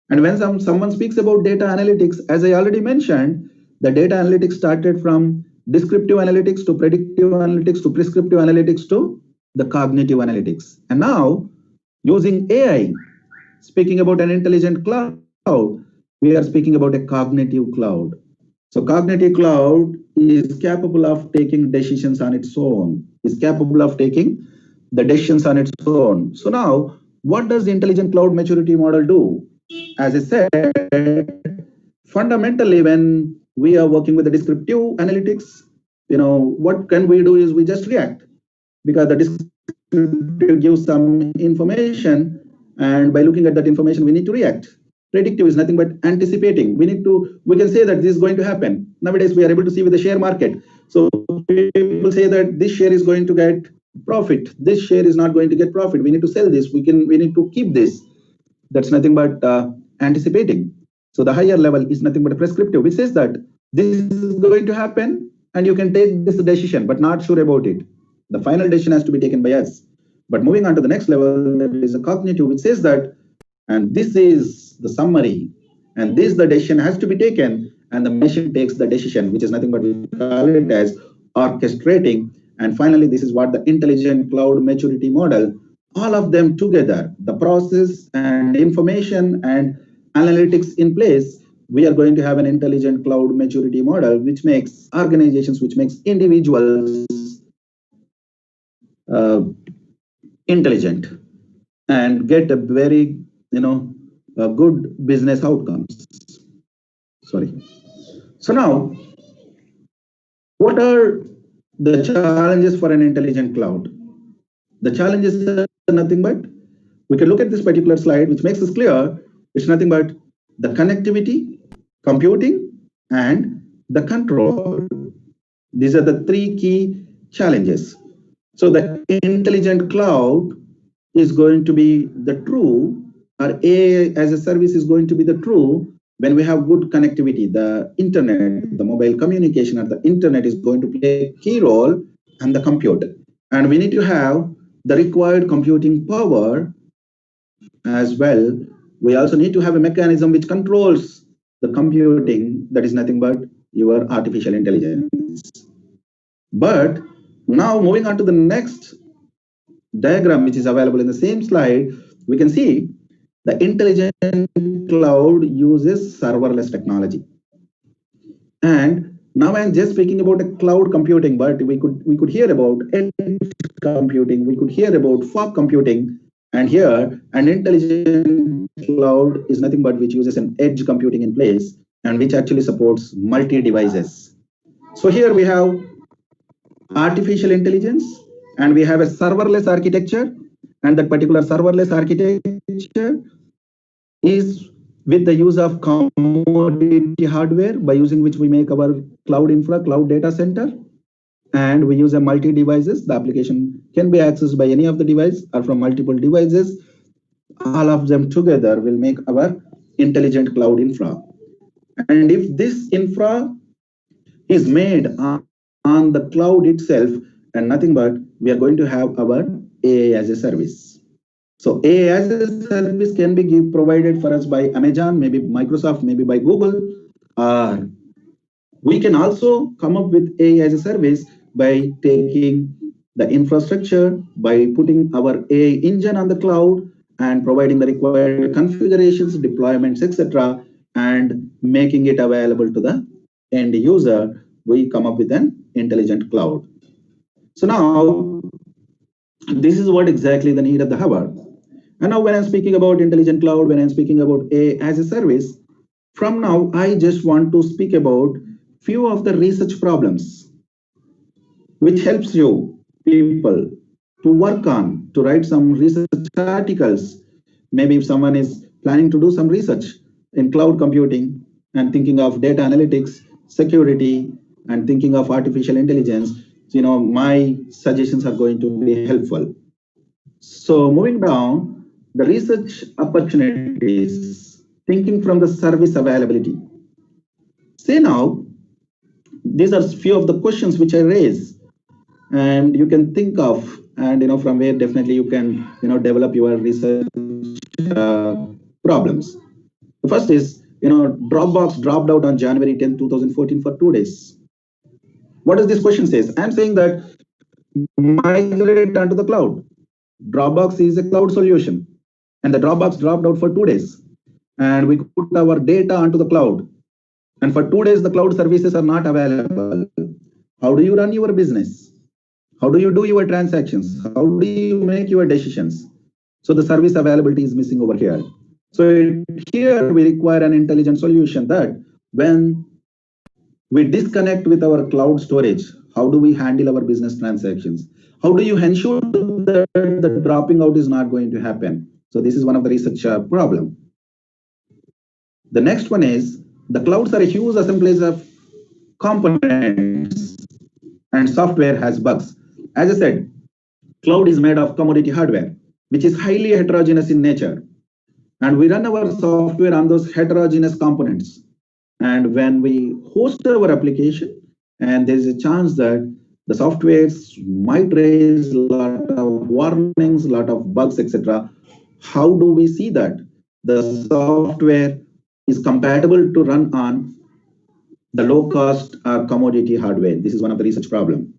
And when someone speaks about data analytics, as I already mentioned, the data analytics started from descriptive analytics to predictive analytics to prescriptive analytics to the cognitive analytics. And now, using AI, speaking about an intelligent cloud, we are speaking about a cognitive cloud. So cognitive cloud is capable of taking decisions on its own, is capable of taking the decisions on its own. So now, what does the intelligent cloud maturity model do? As I said, fundamentally, when we are working with the descriptive analytics, what can we do is we just react, because the descriptive gives some information, and by looking at that information, we need to react. Predictive is nothing but anticipating. We can say that this is going to happen. Nowadays, we are able to see with the share market. So people say that this share is going to get profit. This share is not going to get profit. We need to sell this. We need to keep this. That's nothing but anticipating. So the higher level is nothing but a prescriptive, which says that this is going to happen and you can take this decision, but not sure about it. The final decision has to be taken by us. But moving on to the next level, there is a cognitive, which says that, and this is the summary, and this the decision has to be taken, and the machine takes the decision, which is nothing but we call it as orchestrating. And finally, this is what the intelligent cloud maturity model, all of them together, the process and information and analytics in place, we are going to have an intelligent cloud maturity model, which makes organizations, which makes individuals intelligent and get a very, good business outcomes. Sorry. So now, what are the challenges for an intelligent cloud? The challenges are nothing but, we can look at this particular slide, which makes this clear. It's nothing but the connectivity, computing, and the control. These are the three key challenges. So the intelligent cloud is going to be the true, or AI as a service is going to be the true when we have good connectivity. The internet, the mobile communication, or the internet is going to play a key role, and the compute. And we need to have the required computing power as well. We also need to have a mechanism which controls the computing, that is nothing but your artificial intelligence. But now moving on to the next diagram, which is available in the same slide, we can see the intelligent cloud uses serverless technology. And now I'm just speaking about a cloud computing, but we could hear about edge computing, we could hear about fog computing, and here an intelligent cloud is nothing but which uses an edge computing in place and which actually supports multi-devices. So here we have artificial intelligence, and we have a serverless architecture, and that particular serverless architecture is with the use of commodity hardware, by using which we make our cloud infra, cloud data center, and we use a multi-devices. The application can be accessed by any of the device or from multiple devices. All of them together will make our intelligent cloud infra. And if this infra is made on the cloud itself, and nothing but we are going to have our AI as a service. So AI as a service can be provided for us by Amazon, maybe Microsoft, maybe by Google, or we can also come up with AI as a service by taking the infrastructure, by putting our AI engine on the cloud and providing the required configurations, deployments, etc., and making it available to the end user. We come up with an intelligent cloud. So now, this is what exactly the need of the hour. And now when I'm speaking about intelligent cloud, when I'm speaking about AI as a service, from now, I just want to speak about few of the research problems, which helps you people to work on, to write some research articles. Maybe if someone is planning to do some research in cloud computing and thinking of data analytics, security, and thinking of artificial intelligence, my suggestions are going to be helpful. So moving down, the research opportunities, thinking from the service availability. Say now, these are few of the questions which I raise, and you can think of, and from where definitely you can develop your research problems. The first is, Dropbox dropped out on January 10, 2014 for 2 days. What does this question says? I'm saying that migrate onto the cloud. Dropbox is a cloud solution, and the Dropbox dropped out for 2 days, and we put our data onto the cloud, and for 2 days the cloud services are not available. How do you run your business? How do you do your transactions? How do you make your decisions? So the service availability is missing over here. So here we require an intelligent solution that when we disconnect with our cloud storage, how do we handle our business transactions? How do you ensure that the dropping out is not going to happen? So this is one of the research problem. The next one is the clouds are a huge assemblies of components and software has bugs. As I said, cloud is made of commodity hardware, which is highly heterogeneous in nature. And we run our software on those heterogeneous components. And when we host our application, and there's a chance that the softwares might raise a lot of warnings, a lot of bugs, etc. How do we see that the software is compatible to run on the low cost commodity hardware? This is one of the research problem.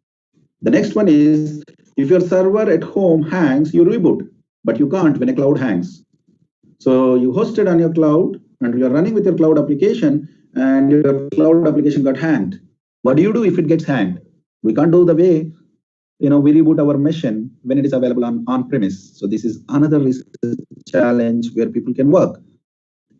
The next one is, if your server at home hangs, you reboot, but you can't when a cloud hangs. So you host it on your cloud and you're running with your cloud application and your cloud application got hanged. What do you do if it gets hanged? We can't do the way, we reboot our machine when it is available on premise. So this is another research challenge where people can work.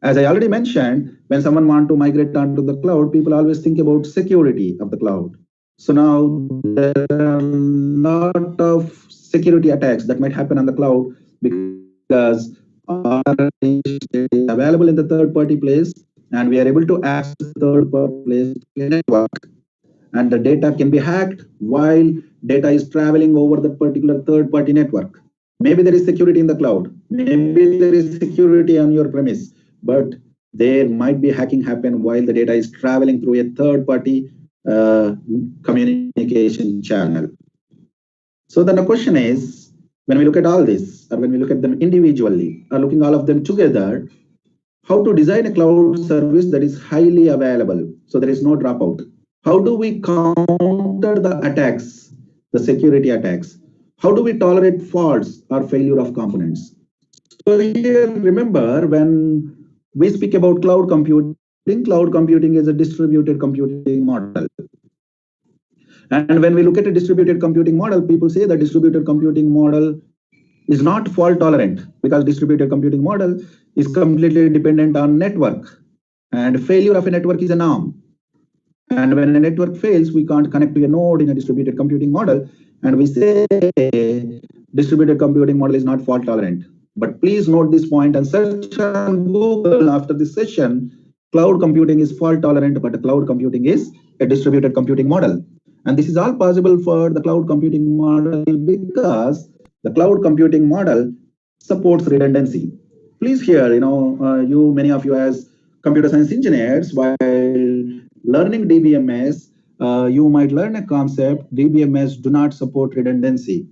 As I already mentioned, when someone wants to migrate onto the cloud, people always think about security of the cloud. So now there are a lot of security attacks that might happen on the cloud because our is available in the third-party place, and we are able to access the third-party place network, and the data can be hacked while data is traveling over the particular third-party network. Maybe there is security in the cloud, maybe there is security on your premise, but there might be hacking happen while the data is traveling through a third-party communication channel. So then the question is, when we look at all this, or when we look at them individually, or looking all of them together, how to design a cloud service that is highly available, so there is no dropout? How do we counter the attacks, the security attacks? How do we tolerate faults or failure of components? So here, remember, when we speak about cloud computing is a distributed computing model. And when we look at a distributed computing model, people say that distributed computing model is not fault tolerant because distributed computing model is completely dependent on network, and failure of a network is a norm. And when a network fails, we can't connect to a node in a distributed computing model, and we say distributed computing model is not fault tolerant. But please note this point and search on Google after this session. Cloud computing is fault tolerant, but cloud computing is a distributed computing model. And this is all possible for the cloud computing model because the cloud computing model supports redundancy. Please hear, many of you as computer science engineers, while learning DBMS, you might learn a concept, DBMS do not support redundancy.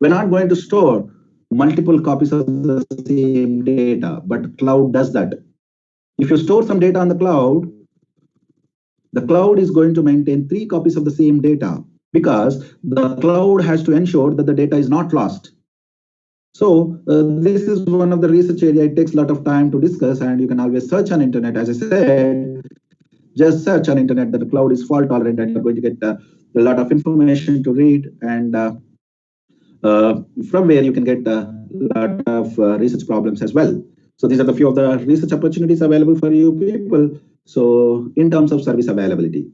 We're not going to store multiple copies of the same data, but cloud does that. If you store some data on the cloud is going to maintain 3 copies of the same data because the cloud has to ensure that the data is not lost. So this is one of the research area. It takes a lot of time to discuss, and you can always search on internet. As I said, just search on internet that the cloud is fault tolerant, and you're going to get a lot of information to read, and from where you can get a lot of research problems as well. So these are the few of the research opportunities available for you people. So in terms of service availability,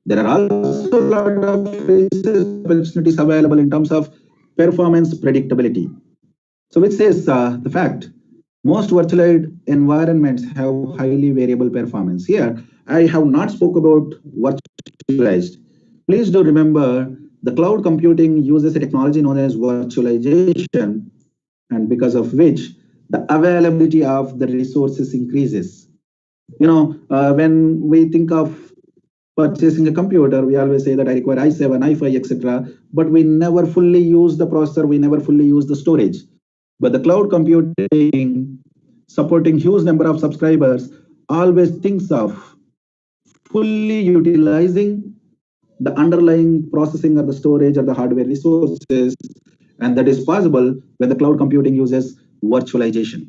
there are also a lot of research opportunities available in terms of performance predictability. So which says the fact most virtualized environments have highly variable performance. Here, I have not spoke about virtualized. Please do remember the cloud computing uses a technology known as virtualization, and because of which the availability of the resources increases. When we think of purchasing a computer, we always say that I require i7, i5, etc. But we never fully use the processor, we never fully use the storage. But the cloud computing supporting huge number of subscribers always thinks of fully utilizing the underlying processing or the storage or the hardware resources, and that is possible when the cloud computing uses virtualization.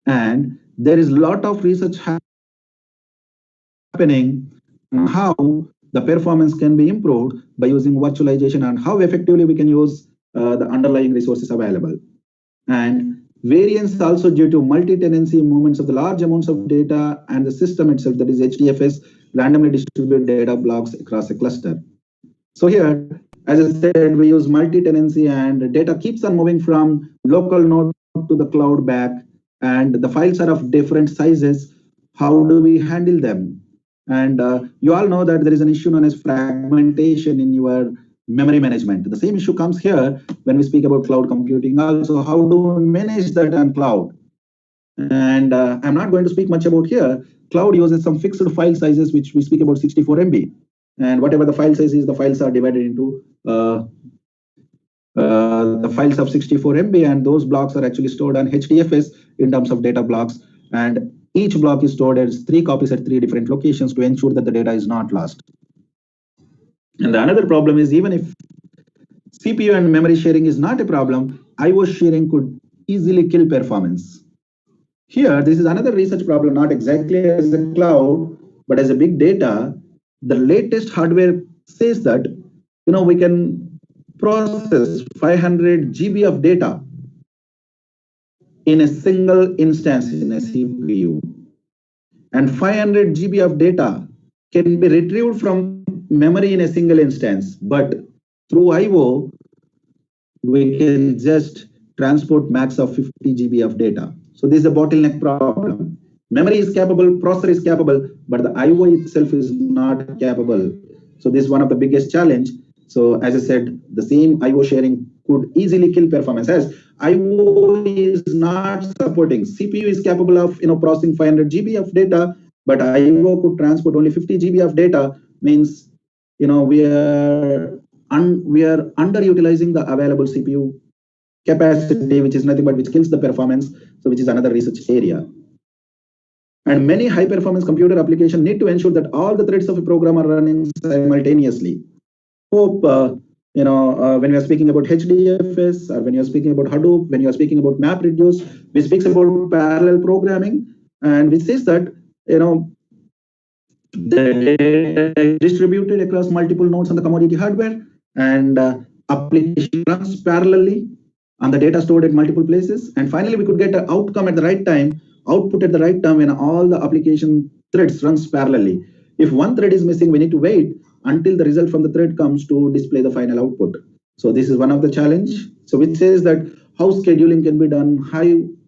And there is a lot of research happening on how the performance can be improved by using virtualization and how effectively we can use the underlying resources available. And variance also due to multi-tenancy movements of the large amounts of data and the system itself, that is HDFS, randomly distributed data blocks across a cluster. So here, as I said, we use multi-tenancy and data keeps on moving from local node to the cloud back, and the files are of different sizes. How do we handle them? And you all know that there is an issue known as fragmentation in your memory management. The same issue comes here when we speak about cloud computing also. How do we manage that on cloud? And I'm not going to speak much about here. Cloud uses some fixed file sizes, which we speak about 64 MB. And whatever the file size is, the files are divided into the files of 64 MB, and those blocks are actually stored on HDFS in terms of data blocks. And each block is stored as 3 copies at 3 different locations to ensure that the data is not lost. And the another problem is, even if CPU and memory sharing is not a problem, I/O sharing could easily kill performance. Here, this is another research problem, not exactly as a cloud, but as a big data. The latest hardware says that we can process 500 GB of data in a single instance in a CPU, and 500 GB of data can be retrieved from memory in a single instance, but through I/O we can just transport max of 50 GB of data. So this is a bottleneck problem. Memory is capable, processor is capable, but the I/O itself is not capable. So this is one of the biggest challenge. So as I said, the same I/O sharing could easily kill performance, as I/O is not supporting. CPU is capable of processing 500 GB of data, but I/O could transport only 50 GB of data. Means we are underutilizing the available CPU capacity, which is nothing but which kills the performance. So which is another research area. And many high performance computer applications need to ensure that all the threads of a program are running simultaneously. Hope when we are speaking about HDFS, or when you are speaking about Hadoop, when you are speaking about MapReduce, we speaks about parallel programming, and which says that the data is distributed across multiple nodes on the commodity hardware, and application runs parallelly on the data stored at multiple places. And finally, we could get an outcome at the right time, output at the right time, when all the application threads runs parallelly. If one thread is missing, we need to wait until the result from the thread comes to display the final output. So this is one of the challenge. So which says that how scheduling can be done, how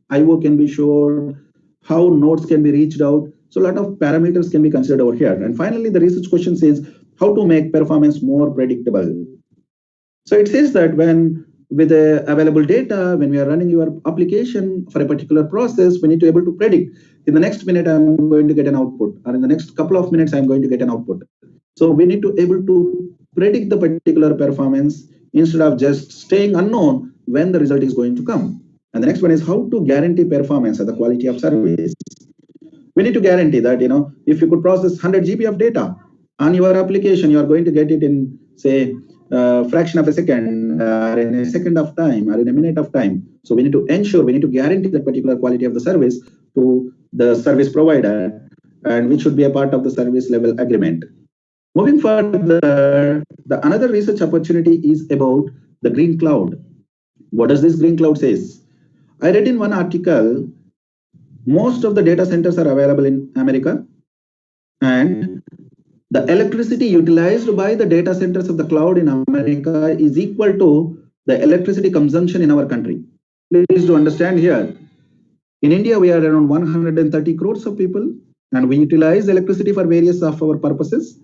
I/O can be shown, how nodes can be reached out. So a lot of parameters can be considered over here. And finally, the research question says how to make performance more predictable. So it says that when with the available data, when we are running your application for a particular process, we need to be able to predict in the next minute I'm going to get an output, or in the next couple of minutes I'm going to get an output. So we need to be able to predict the particular performance instead of just staying unknown when the result is going to come. And the next one is how to guarantee performance or the quality of service. We need to guarantee that if you could process 100 GB of data on your application, you are going to get it in, say, fraction of a second, or in a second of time, or in a minute of time. So we need to ensure, we need to guarantee that particular quality of the service to the service provider, and which should be a part of the service level agreement. Moving further, the another research opportunity is about the green cloud. What does this green cloud says? I read in one article, most of the data centers are available in America, and the electricity utilized by the data centers of the cloud in America is equal to the electricity consumption in our country. Please to understand here, in India, we are around 130 crores of people, and we utilize electricity for various of our purposes.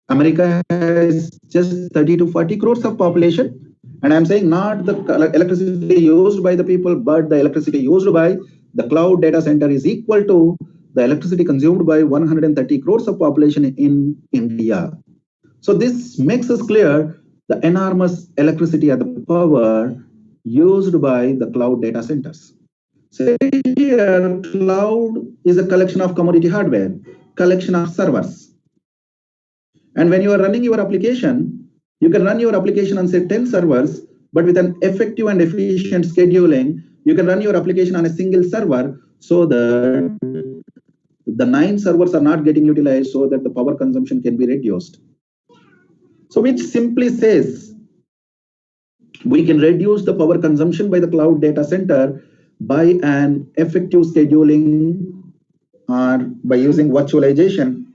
America has just 30 to 40 crores of population. And I'm saying not the electricity used by the people, but the electricity used by the cloud data center is equal to the electricity consumed by 130 crores of population in India. So this makes us clear the enormous electricity and the power used by the cloud data centers. So here, cloud is a collection of commodity hardware, collection of servers. And when you are running your application, you can run your application on say 10 servers, but with an effective and efficient scheduling, you can run your application on a single server so that the 9 servers are not getting utilized so that the power consumption can be reduced. So which simply says we can reduce the power consumption by the cloud data center by an effective scheduling or by using virtualization,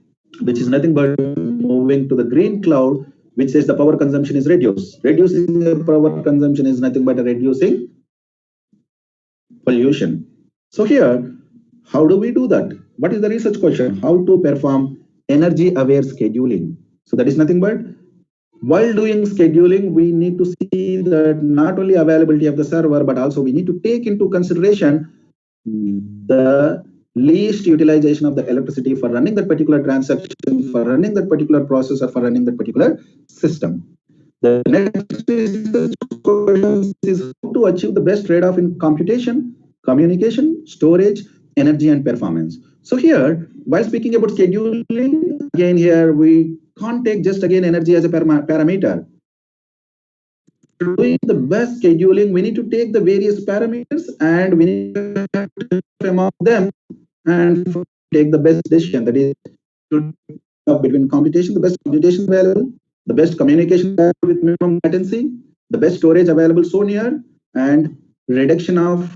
which is nothing but moving to the green cloud, which says the power consumption is reduced. Reducing the power consumption is nothing but reducing pollution. So here, how do we do that? What is the research question? How to perform energy aware scheduling? So that is nothing but while doing scheduling, we need to see that not only availability of the server, but also we need to take into consideration the least utilization of the electricity for running that particular transaction, for running that particular process, or for running that particular system. The next question is how to achieve the best trade-off in computation, communication, storage, energy, and performance. So here, while speaking about scheduling, again here we can't take just again energy as a parameter. Doing the best scheduling, we need to take the various parameters and we need to among them and take the best decision. That is between computation, the best computation available, the best communication with minimum latency, the best storage available so near, and reduction of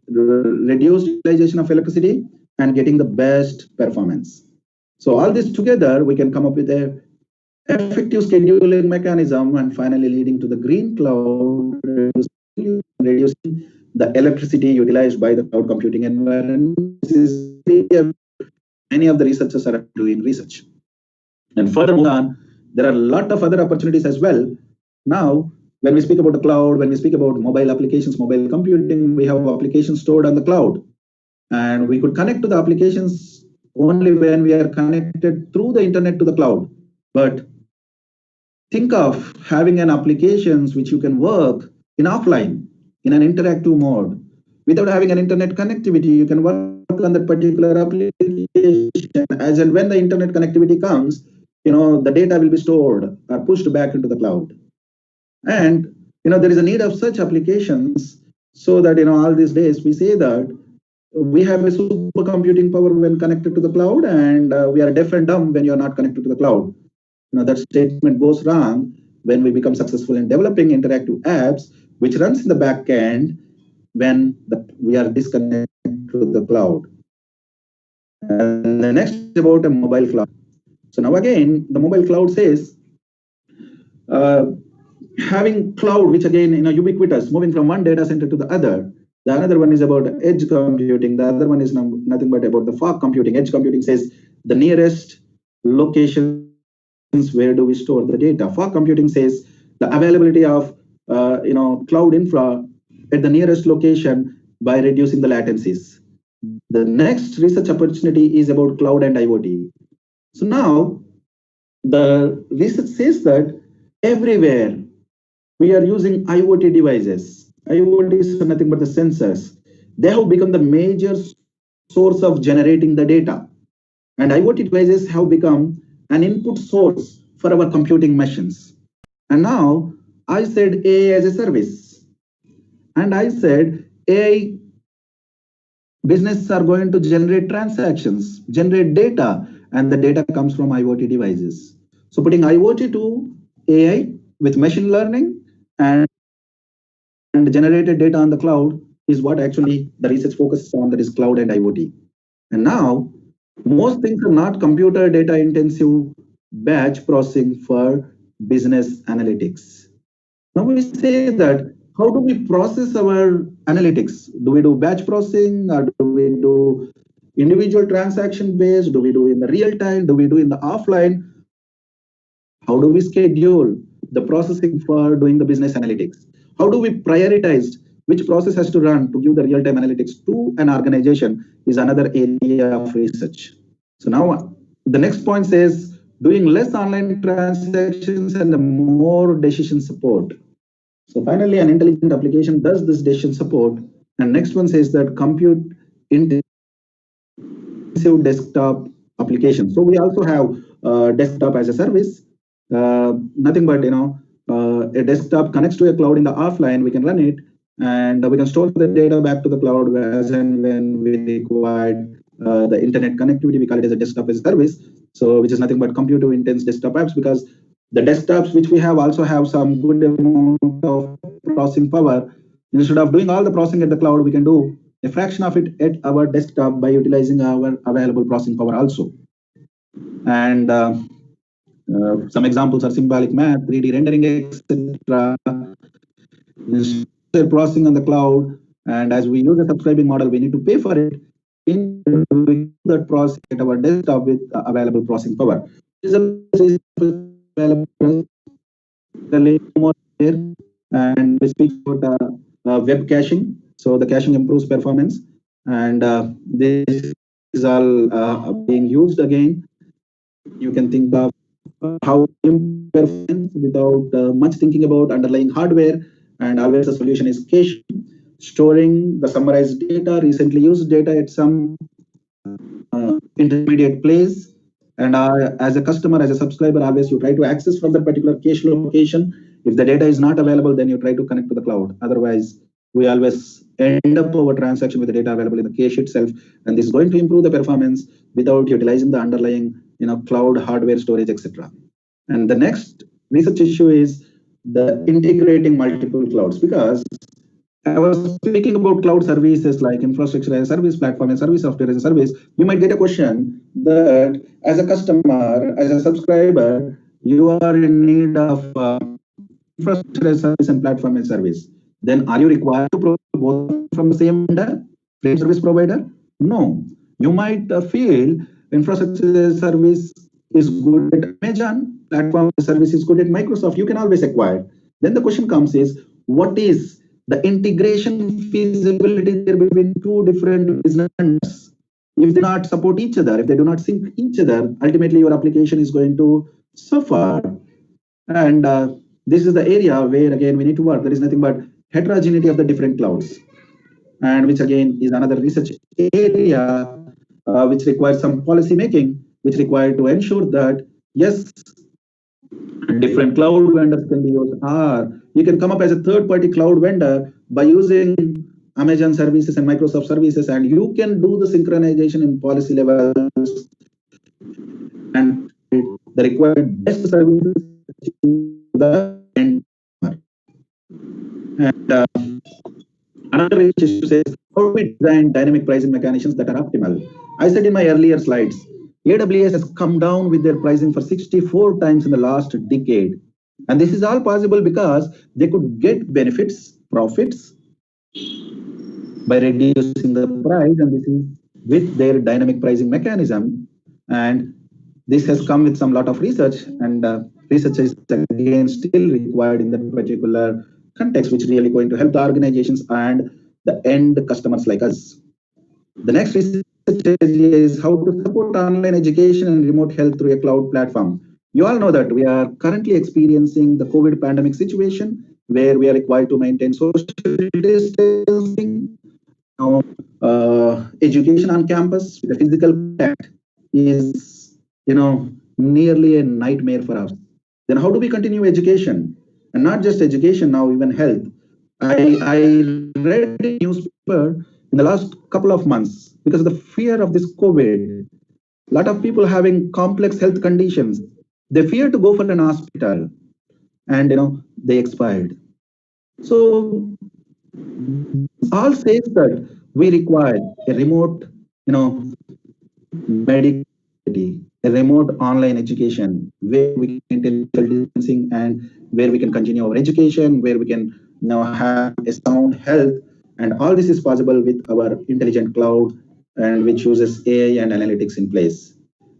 reduced utilization of electricity and getting the best performance. So all this together, we can come up with a effective scheduling mechanism and finally leading to the green cloud, reducing the electricity utilized by the cloud computing environment. Many of the researchers are doing research. And furthermore on, there are a lot of other opportunities as well. Now, when we speak about the cloud, when we speak about mobile applications, mobile computing, we have applications stored on the cloud. And we could connect to the applications only when we are connected through the internet to the cloud. But think of having an applications which you can work in offline, in an interactive mode. Without having an internet connectivity, you can work on that particular application. As and when the internet connectivity comes, the data will be stored or pushed back into the cloud. And there is a need of such applications so that all these days we say that we have a supercomputing power when connected to the cloud, and we are deaf and dumb when you are not connected to the cloud. That statement goes wrong when we become successful in developing interactive apps, which runs in the back end when we are disconnected to the cloud. And the next is about a mobile cloud. So now again, the mobile cloud says having cloud, which again ubiquitous, moving from one data center to the other. The another one is about edge computing. The other one is nothing but about the fog computing. Edge computing says the nearest locations where do we store the data. Fog computing says the availability of cloud infra at the nearest location by reducing the latencies. The next research opportunity is about cloud and IoT. So now the research says that everywhere we are using IoT devices. IoT is nothing but the sensors. They have become the major source of generating the data. And IoT devices have become an input source for our computing machines. And now I said AI as a service. And I said AI businesses are going to generate transactions, generate data, and the data comes from IoT devices. So putting IoT to AI with machine learning and generated data on the cloud is what actually the research focuses on, that is cloud and IoT. And now most things are not computer data intensive batch processing for business analytics. Now we say that how do we process our analytics? Do we do batch processing or do we do individual transaction based? Do we do in the real time? Do we do in the offline? How do we schedule the processing for doing the business analytics? How do we prioritize which process has to run to give the real time analytics to an organization is another area of research. So now the next point says doing less online transactions and the more decision support. So finally, an intelligent application does this decision support. And next one says that compute intensive desktop application. So we also have desktop as a service. Nothing but a desktop connects to a cloud in the offline. We can run it, and we can store the data back to the cloud as and when we require the internet connectivity. We call it as a desktop as a service. So which is nothing but compute intense desktop apps, because the desktops which we have also have some good amount of processing power. Instead of doing all the processing at the cloud, we can do a fraction of it at our desktop by utilizing our available processing power also. And some examples are symbolic math, 3D rendering, etc. Instead of processing on the cloud, and as we use a subscribing model, we need to pay for it. In that process at our desktop with available processing power. Is available more here, and we speak about web caching. So the caching improves performance, and this is all being used again. You can think of how performance without much thinking about underlying hardware, and always the solution is caching, storing the summarized data, recently used data at some intermediate place. And as a customer, as a subscriber, always you try to access from that particular cache location. If the data is not available, then you try to connect to the cloud. Otherwise, we always end up our transaction with the data available in the cache itself. And this is going to improve the performance without utilizing the underlying cloud hardware storage, etc. And the next research issue is the integrating multiple clouds, because I was speaking about cloud services like infrastructure as a service, platform as a service, software as a service. You might get a question that as a customer, as a subscriber, you are in need of infrastructure as a service and platform as a service. Then are you required to provide both from the same vendor, same service provider? No. You might feel infrastructure as a service is good at Amazon, platform as a service is good at Microsoft. You can always acquire. Then the question comes is, what is the integration feasibility there between two different business vendors? If they not support each other, if they do not sync each other, ultimately your application is going to suffer. And this is the area where again we need to work. There is nothing but heterogeneity of the different clouds, and which again is another research area which requires some policy making, which required to ensure that yes, different cloud vendors can be used, or you can come up as a third-party cloud vendor by using Amazon services and Microsoft services, and you can do the synchronization in policy levels and the required best services to the end customer. And another issue says how we design dynamic pricing mechanisms that are optimal. I said in my earlier slides, AWS has come down with their pricing for 64 times in the last decade. And this is all possible because they could get benefits, profits by reducing the price, and this is with their dynamic pricing mechanism. And this has come with some lot of research, and research is again still required in that particular context, which really going to help the organizations and the end customers like us. The next research area is how to support online education and remote health through a cloud platform. You all know that we are currently experiencing the COVID pandemic situation where we are required to maintain social distancing. Education on campus with a physical contact is, nearly a nightmare for us. Then how do we continue education? And not just education now, even health. I read a newspaper in the last couple of months because of the fear of this COVID. A lot of people having complex health conditions. They fear to go for an hospital, and they expired. So all says that we require a remote, medical, a remote online education where we can maintain social distancing and where we can continue our education, where we can now have a sound health, and all this is possible with our intelligent cloud, and which uses AI and analytics in place.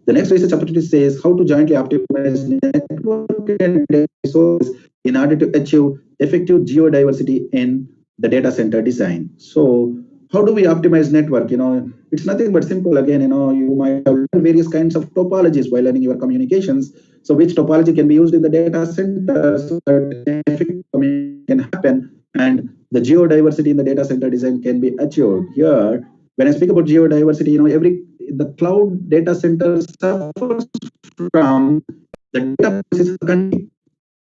The next research opportunity says how to jointly optimize network and data resources in order to achieve effective geodiversity in the data center design. So how do we optimize network? It's nothing but simple. Again, you might have learned various kinds of topologies while learning your communications. So which topology can be used in the data center so that effective communication can happen and the geodiversity in the data center design can be achieved. Here, when I speak about geodiversity, the cloud data center suffers from the data policies of the country.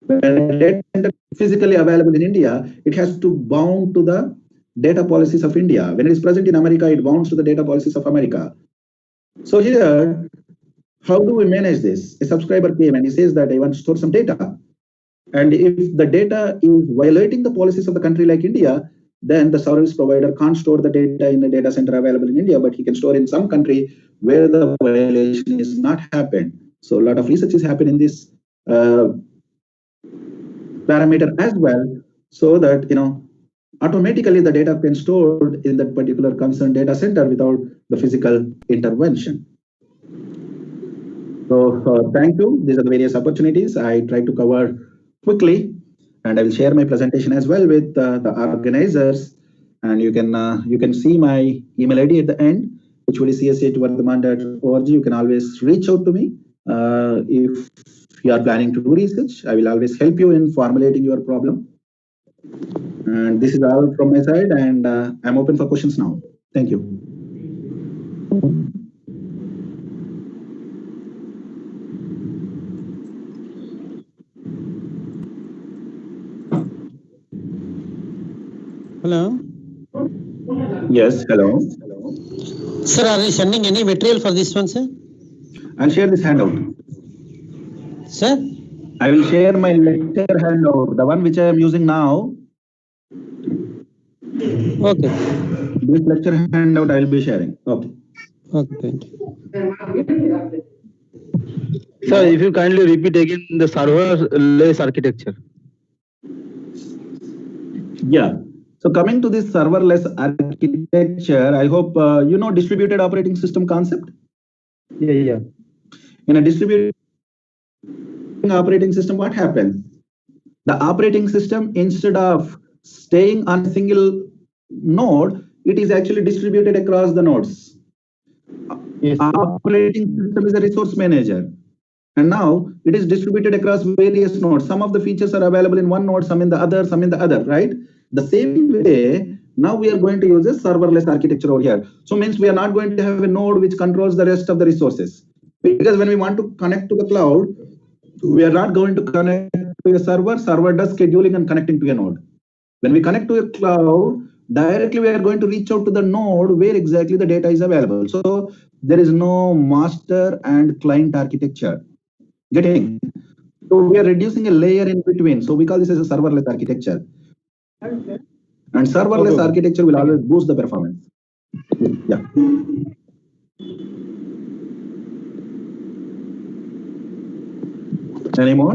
When a data center is physically available in India, it has to bound to the data policies of India. When it is present in America, it bounds to the data policies of America. So here, how do we manage this? A subscriber came and he says that I want to store some data. And if the data is violating the policies of the country like India, then the service provider can't store the data in the data center available in India, but he can store in some country where the violation is not happened. So a lot of research is happening in this parameter as well, so that automatically the data can stored in that particular concerned data center without the physical intervention. So thank you. These are the various opportunities I try to cover quickly, and I will share my presentation as well with the organizers. And you can see my email ID at the end, which will be csa@vardhaman.org. You can always reach out to me if you are planning to do research. I will always help you in formulating your problem. And this is all from my side, and I'm open for questions now. Thank you. Hello. Yes, hello. Sir, are you sending any material for this one, sir? I'll share this handout. Sir? I will share my lecture handout, the one which I am using now. Okay. This lecture handout I will be sharing. Okay. Okay, thank you. Sir, if you kindly repeat again the serverless architecture. Yeah. So coming to this serverless architecture, I hope you know distributed operating system concept. Yeah. In a distributed operating system, what happens? The operating system, instead of staying on a single node, it is actually distributed across the nodes. Yes. Operating system is a resource manager, and now it is distributed across various nodes. Some of the features are available in one node, some in the other, right? The same way, now we are going to use a serverless architecture over here. So means we are not going to have a node which controls the rest of the resources, because when we want to connect to the cloud, we are not going to connect to a server does scheduling and connecting to a node. When we connect to a cloud, directly we are going to reach out to the node where exactly the data is available. So there is no master and client architecture. Getting? So we are reducing a layer in between. So we call this as a serverless architecture. And serverless architecture will always boost the performance. Yeah. Any more?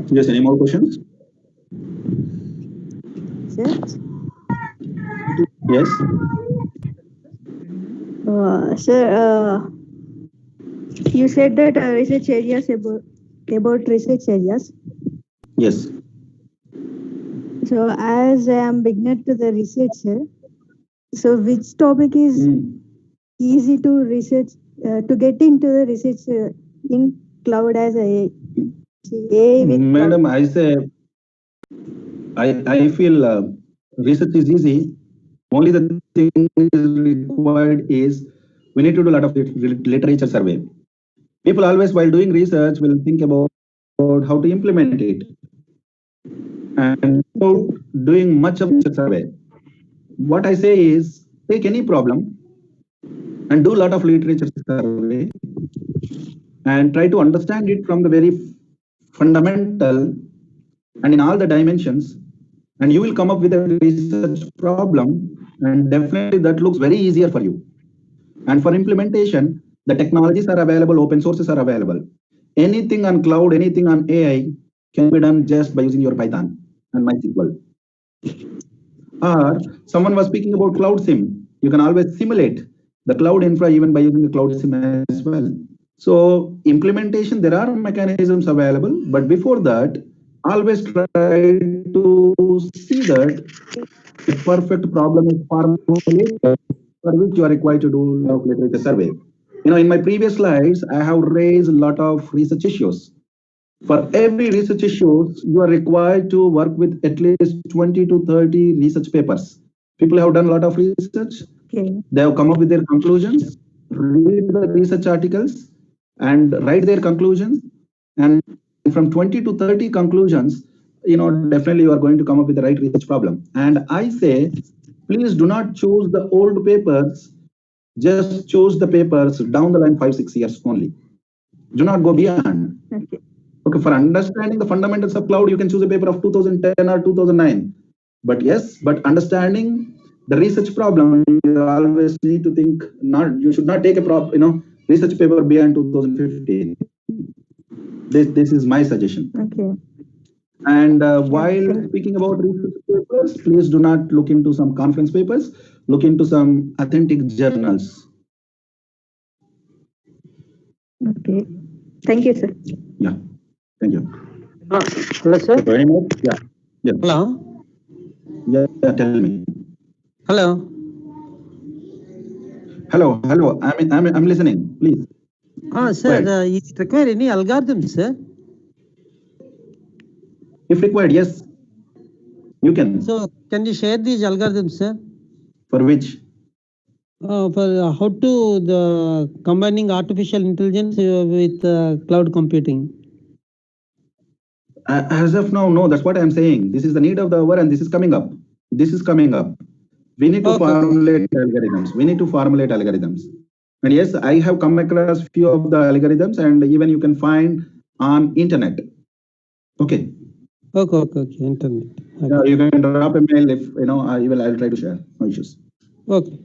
Yes, any more questions? Sir? Yes. Sir, you said that research areas about research areas. Yes. So as I am beginner to the research, so which topic is easy to research, to get into the research in cloud as a Madam, I say, I feel research is easy. Only the thing is required is we need to do a lot of literature survey. People always, while doing research, will think about how to implement it, and without doing much of research survey. What I say is, take any problem, and do a lot of literature survey and try to understand it from the very fundamental and in all the dimensions, and you will come up with a research problem, and definitely that looks very easier for you. And for implementation, the technologies are available, open sources are available. Anything on cloud, anything on AI can be done just by using your Python and MySQL. Or someone was speaking about cloud sim. You can always simulate the cloud infra even by using the cloud sim as well. So implementation, there are mechanisms available, but before that, always try to see that the perfect problem is formulated for which you are required to do literature survey. In my previous slides, I have raised a lot of research issues. For every research issues, you are required to work with at least 20 to 30 research papers. People have done a lot of research. Okay. They have come up with their conclusions, read the research articles, and write their conclusions. And from 20 to 30 conclusions, definitely you are going to come up with the right research problem. And I say, please do not choose the old papers. Just choose the papers down the line 5-6 years only. Do not go beyond. Okay, for understanding the fundamentals of cloud, you can choose a paper of 2010 or 2009. But yes, but understanding the research problem, you always need to think. You should not take a research paper beyond 2015. This is my suggestion. Okay. And while speaking about research papers, please do not look into some conference papers. Look into some authentic journals. Okay. Thank you, sir. Yeah. Thank you. Hello, sir. Very much. Yeah. Yeah. Hello. Yeah. Tell me. Hello. Hello. I'm listening. Please. Sir, is it require any algorithms, sir? If required, yes. You can. So, can you share these algorithms, sir? For which? For how to the combining artificial intelligence with cloud computing. As of now, no. That's what I'm saying. This is the need of the hour, and this is coming up. We need to formulate algorithms. And yes, I have come across few of the algorithms, and even you can find on internet. Okay. Okay. Internet. Okay. You can drop a mail if I'll try to share. No issues. Okay.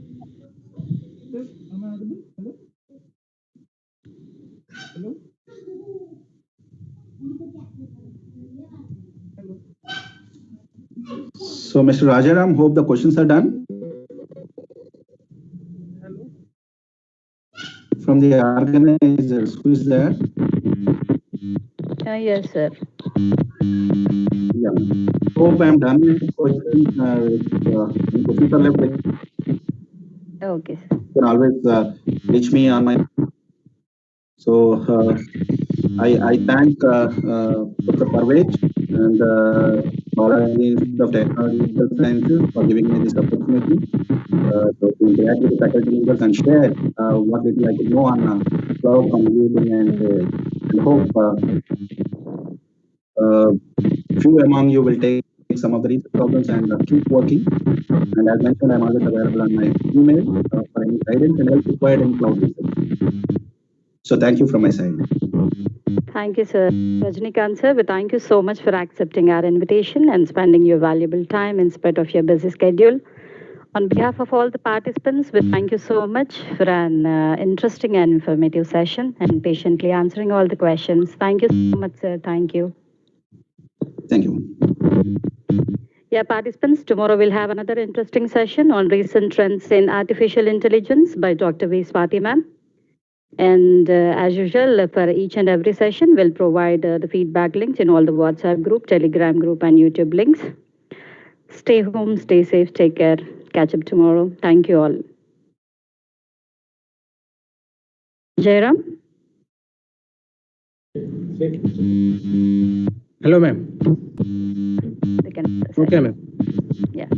So, Mr. Rajaram, hope the questions are done. From the organizers, who is there? Yes, sir. Yeah. Hope I'm done with questions. Questions are left. Okay. You can always reach me on my. So I thank Dr. Parvez and College of Technological Sciences for giving me this opportunity to interact with the faculty members and share what little I could know on cloud computing, and hope few among you will take some of the research problems and keep working. And as mentioned, I'm always available on my email for any guidance and help required in cloud research. So thank you from my side. Thank you, sir. Rajnikant, sir, we thank you so much for accepting our invitation and spending your valuable time in spite of your busy schedule. On behalf of all the participants, we thank you so much for an interesting and informative session and patiently answering all the questions. Thank you so much, sir. Thank you. Thank you. Yeah, participants, tomorrow we'll have another interesting session on recent trends in artificial intelligence by Dr. V. Swati ma'am. And as usual, for each and every session, we'll provide the feedback links in all the WhatsApp group, Telegram group, and YouTube links. Stay home, stay safe, take care. Catch up tomorrow. Thank you all. Jairam? Hello, ma'am. They can- Okay, ma'am. Yeah.